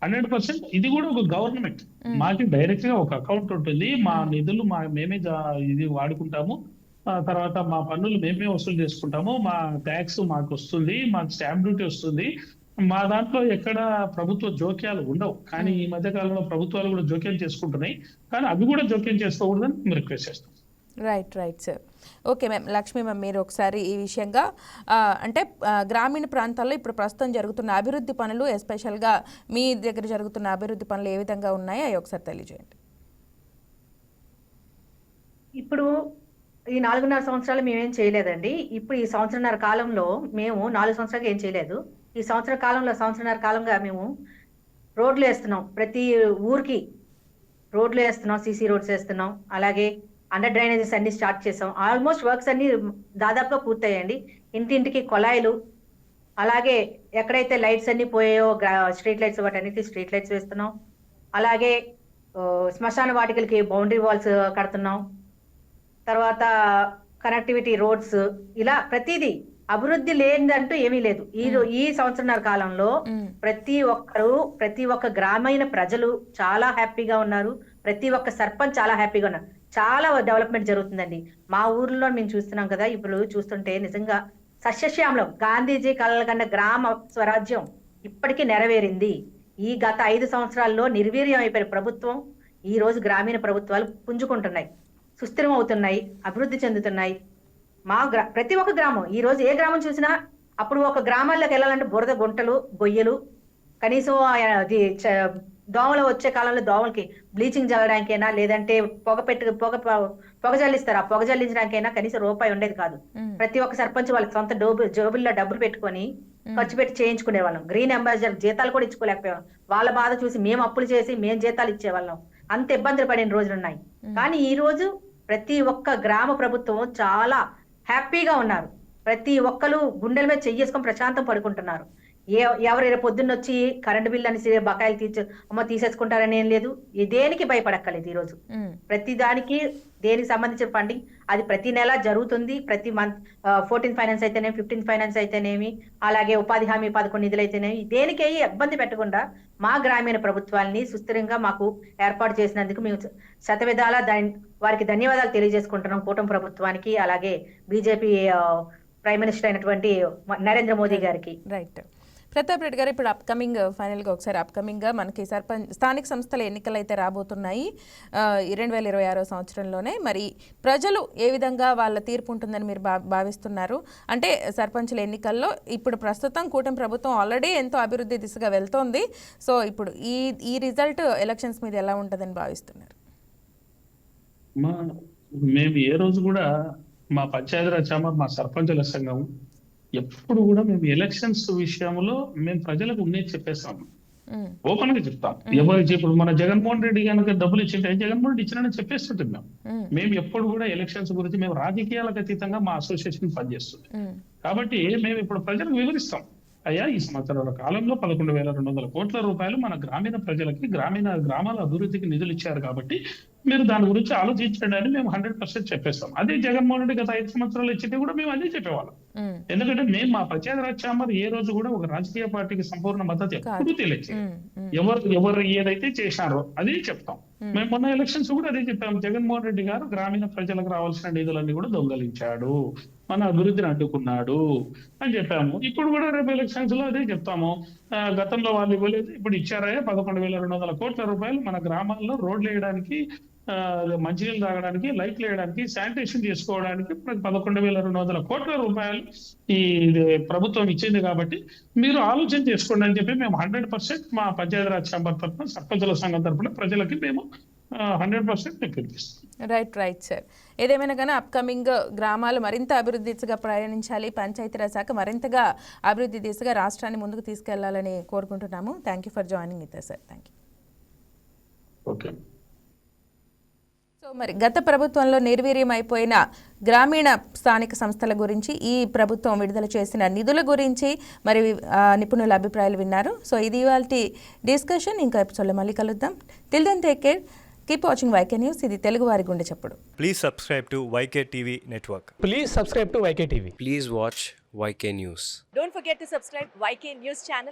100% ఇది కూడా ఒక గవర్నమెంట్. మాకు డైరెక్ట్ గా ఒక అకౌంట్ ఉంటుంది. మా నిధులు మేమే ఇది వాడుకుంటాము. తర్వాత మా పన్నులు మేమే వసూలు చేసుకుంటాము. మా ట్యాక్స్ మాకు వస్తుంది, మాకు స్టాంప్ డ్యూటీ వస్తుంది. మా దాంట్లో ఎక్కడ ప్రభుత్వ జోక్యాలు ఉండవు. కానీ ఈ మధ్య కాలంలో ప్రభుత్వాలు కూడా జోక్యం చేసుకుంటున్నాయి. కానీ అవి కూడా జోక్యం చేసుకోకూడదని మేము రిక్వెస్ట్ చేస్తాం. Right sir. Okay ma'am. Lakshmi ma'am, మీరు ఒకసారి ఈ విషయంగా అంటే గ్రామీణ ప్రాంతాల్లో ఇప్పుడు ప్రస్తుతం జరుగుతున్న అభివృద్ధి పనులు, ఎస్పెషల్గా మీ దగ్గర జరుగుతున్న అభివృద్ధి పనులు ఏ విధంగా ఉన్నాయో అవి ఒకసారి తెలియజేయండి. ఇప్పుడు ఈ 4.5 సంవత్సరాలు మేమేం చేయలేదండి. ఇప్పుడు ఈ సంవత్సరన్నర కాలంలో మేము 4 సంవత్సరాలుగా ఏం చేయలేదు. ఈ సంవత్సరన్నర కాలంగా మేము రోడ్లు వేస్తున్నాం. ప్రతి ఊరికి రోడ్లు వేస్తున్నాం, సీసీ రోడ్స్ వేస్తున్నాం. అలాగే అండర్ డ్రైనేజెస్ అన్ని స్టార్ట్ చేసాం. ఆల్మోస్ట్ వర్క్స్ అన్ని దాదాపుగా పూర్తయ్యండి. ఇంటింటికి కొలాయిలు, అలాగే ఎక్కడైతే లైట్స్ అన్ని పోయాయో స్ట్రీట్ లైట్స్, వాటన్నిటి స్ట్రీట్ లైట్స్ వేస్తున్నాం. అలాగే శ్మశాన వాటికలకి బౌండరీ వాల్స్ కడుతున్నాం. తర్వాత కనెక్టివిటీ రోడ్స్, ఇలా ప్రతిదీ అభివృద్ధి లేదంటూ ఏమీ లేదు. ఈ సంవత్సరన్నర కాలంలో ప్రతి ఒక్క గ్రామీణ ప్రజలు చాలా హ్యాపీగా ఉన్నారు. ప్రతి ఒక్క సర్పంచ్ చాలా హ్యాపీగా ఉన్నారు. చాలా డెవలప్మెంట్ జరుగుతుందండి. మా ఊర్లో మేము చూస్తున్నాం కదా, ఇప్పుడు చూస్తుంటే నిజంగా సస్యశ్యామలం, గాంధీజీ కలలుగన్న గ్రామ స్వరాజ్యం ఇప్పటికీ నెరవేరింది. ఈ గత 5 సంవత్సరాల్లో నిర్వీర్యం అయిపోయిన ప్రభుత్వం ఈ రోజు గ్రామీణ ప్రభుత్వాలు పుంజుకుంటున్నాయి, సుస్థిరం అవుతున్నాయి, అభివృద్ధి చెందుతున్నాయి. ప్రతి ఒక్క గ్రామం, ఈ రోజు ఏ గ్రామం చూసినా, అప్పుడు ఒక గ్రామాల్లోకి వెళ్ళాలంటే బురద, గుంటలు, గొయ్యలు, కనీసం దోమలు వచ్చే కాలంలో దోమలకి బ్లీచింగ్ చల్లడానికైనా, లేదంటే పొగ జల్లిస్తారు. ఆ పొగ జల్లించడానికైనా కనీసం రూపాయి ఉండేది కాదు. ప్రతి ఒక్క సర్పంచ్ వాళ్ళకి సొంత జోబుల్లో డబ్బులు పెట్టుకొని ఖర్చు పెట్టి చేయించుకునే వాళ్ళం. గ్రీన్ అంబాసిడర్ జీతాలు కూడా ఇచ్చుకోలేకపోయాం. వాళ్ళ బాధ చూసి మేము అప్పులు చేసి మేము జీతాలు ఇచ్చేవాళ్ళం. అంత ఇబ్బందులు పడిన రోజులున్నాయి. కానీ ఈ రోజు ప్రతి ఒక్క గ్రామ ప్రభుత్వం చాలా హ్యాపీగా ఉన్నారు. ప్రతి ఒక్కరు గుండెల మీద చెయ్యేసుకొని ప్రశాంతం పడుకుంటున్నారు. ఎవరు పొద్దున్న వచ్చి కరెంటు బిల్లు అని బకాయిలు తీసేసుకుంటారని ఏం లేదు. దేనికి భయపడక్కలేదు. ఈ రోజు ప్రతి దానికి దేనికి సంబంధించిన ఫండింగ్ అది ప్రతి నెల జరుగుతుంది. ప్రతి మంత్ 14th ఫైనాన్స్ అయితేనేమి, 15th ఫైనాన్స్ అయితేనేమి, అలాగే ఉపాధి హామీ 11 నిధులు అయితేనేమి, దేనికి ఇబ్బంది పెట్టకుండా మా గ్రామీణ ప్రభుత్వాన్ని సుస్థిరంగా మాకు ఏర్పాటు చేసినందుకు మేము శతవిధాలా వారికి ధన్యవాదాలు తెలియజేసుకుంటున్నాం. కూటమి ప్రభుత్వానికి, అలాగే బీజేపీ ప్రైమ్ మినిస్టర్ అయినటువంటి నరేంద్ర మోదీ గారికి. రైట్. ప్రతాప్ రెడ్డి గారు, ఇప్పుడు ఫైనల్గా ఒకసారి అప్కమింగ్గా మనకి స్థానిక సంస్థల ఎన్నికలు అయితే రాబోతున్నాయి 2026 సంవత్సరంలోనే. మరి ప్రజలు ఏ విధంగా వాళ్ళ తీర్పు ఉంటుందని మీరు భావిస్తున్నారు? అంటే సర్పంచుల ఎన్నికల్లో ఇప్పుడు ప్రస్తుతం కూటమి ప్రభుత్వం ఆల్రెడీ ఎంతో అభివృద్ధి దిశగా వెళ్తోంది. సో ఇప్పుడు ఈ రిజల్ట్ ఎలక్షన్స్ మీద ఎలా ఉంటుందని భావిస్తున్నారు? మేము ఏ రోజు కూడా మా పంచాయతీరాజ్ ఛాంబర్, మా సర్పంచుల సంఘం ఎప్పుడు కూడా మేము ఎలక్షన్స్ విషయంలో మేము ప్రజలకు ఉన్నది చెప్పేస్తాము, ఓపెన్ గా చెప్తాం. ఎవరికి ఇప్పుడు మన జగన్మోహన్ రెడ్డి కనుక డబ్బులు ఇచ్చింటే జగన్మోహన్ రెడ్డి ఇచ్చినని చెప్పేస్తుంటున్నాం. మేము ఎప్పుడు కూడా ఎలక్షన్స్ గురించి మేము రాజకీయాలకు అతీతంగా మా అసోసియేషన్ పనిచేస్తుంది. కాబట్టి మేము ఇప్పుడు ప్రజలకు వివరిస్తాం. అయ్యా ఈ సంవత్సరాల కాలంలో 11,200 కోట్ల రూపాయలు మన గ్రామీణ ప్రజలకి గ్రామాల అభివృద్ధికి నిధులు ఇచ్చారు కాబట్టి మీరు దాని గురించి ఆలోచించండి అని మేము 100% చెప్పేస్తాం. అదే జగన్మోహన్ రెడ్డి గత 5 సంవత్సరాలు ఇచ్చితే కూడా మేము అదే చెప్పేవాళ్ళం. ఎందుకంటే మేము మా పంచాయతీరాజ్ ఛాంబర్ ఏ రోజు కూడా ఒక రాజకీయ పార్టీకి సంపూర్ణ మద్దతు ఎప్పుడు తెలియదు. ఎవరు ఏదైతే చేశారో అదే చెప్తాం. మేము మొన్న ఎలక్షన్స్ కూడా అదే చెప్పాము. జగన్మోహన్ రెడ్డి గారు గ్రామీణ ప్రజలకు రావాల్సిన నిధులన్నీ కూడా దొంగలించాడు, మన అభివృద్ధిని అడ్డుకున్నాడు అని చెప్పాము. ఇప్పుడు కూడా రేపు ఎలక్షన్స్ లో అదే చెప్తాము. గతంలో వాళ్ళు ఇవ్వలేదు, ఇప్పుడు ఇచ్చారా 11,200 కోట్ల రూపాయలు మన గ్రామాల్లో రోడ్లు వేయడానికి, మంచినీళ్ళు తాగడానికి, లైట్లు వేయడానికి, శానిటేషన్ చేసుకోవడానికి 11,200 కోట్ల రూపాయలు ఈ ప్రభుత్వం ఇచ్చింది. కాబట్టి మీరు ఆలోచన చేసుకోండి అని చెప్పి మేము 100% మా పంచాయతీరాజ్ ఛాంబర్ తరఫున, సర్పంచుల సంఘం తరఫున ప్రజలకి మేము 100% పిలిపిస్తాం. Right sir. ఏదేమైనా కానీ అప్కమింగ్ గ్రామాలు మరింత అభివృద్ధి దిశగా ప్రయాణించాలి, పంచాయతీరాజ్ శాఖ మరింతగా అభివృద్ధి దిశగా రాష్ట్రాన్ని ముందుకు తీసుకెళ్లాలని కోరుకుంటున్నాము. Thank you for joining with us, sir. Thank you. Okay. So మరి గత ప్రభుత్వంలో నిర్వీర్యం అయిపోయిన గ్రామీణ స్థానిక సంస్థల గురించి, ఈ ప్రభుత్వం విడుదల చేసిన నిధుల గురించి మరి నిపుణుల అభిప్రాయాలు విన్నారు. సో ఇది ఇవాల్టి డిస్కషన్. ఇంకా ఎపిసోడ్లో మళ్ళీ కలుద్దాం. Till then take care, keep watching YK news. ఇది తెలుగు వారి గుండె చప్పుడు. Please subscribe to YK TV network. Please subscribe to YK TV. Please watch YK News. Don't forget to subscribe YK News channel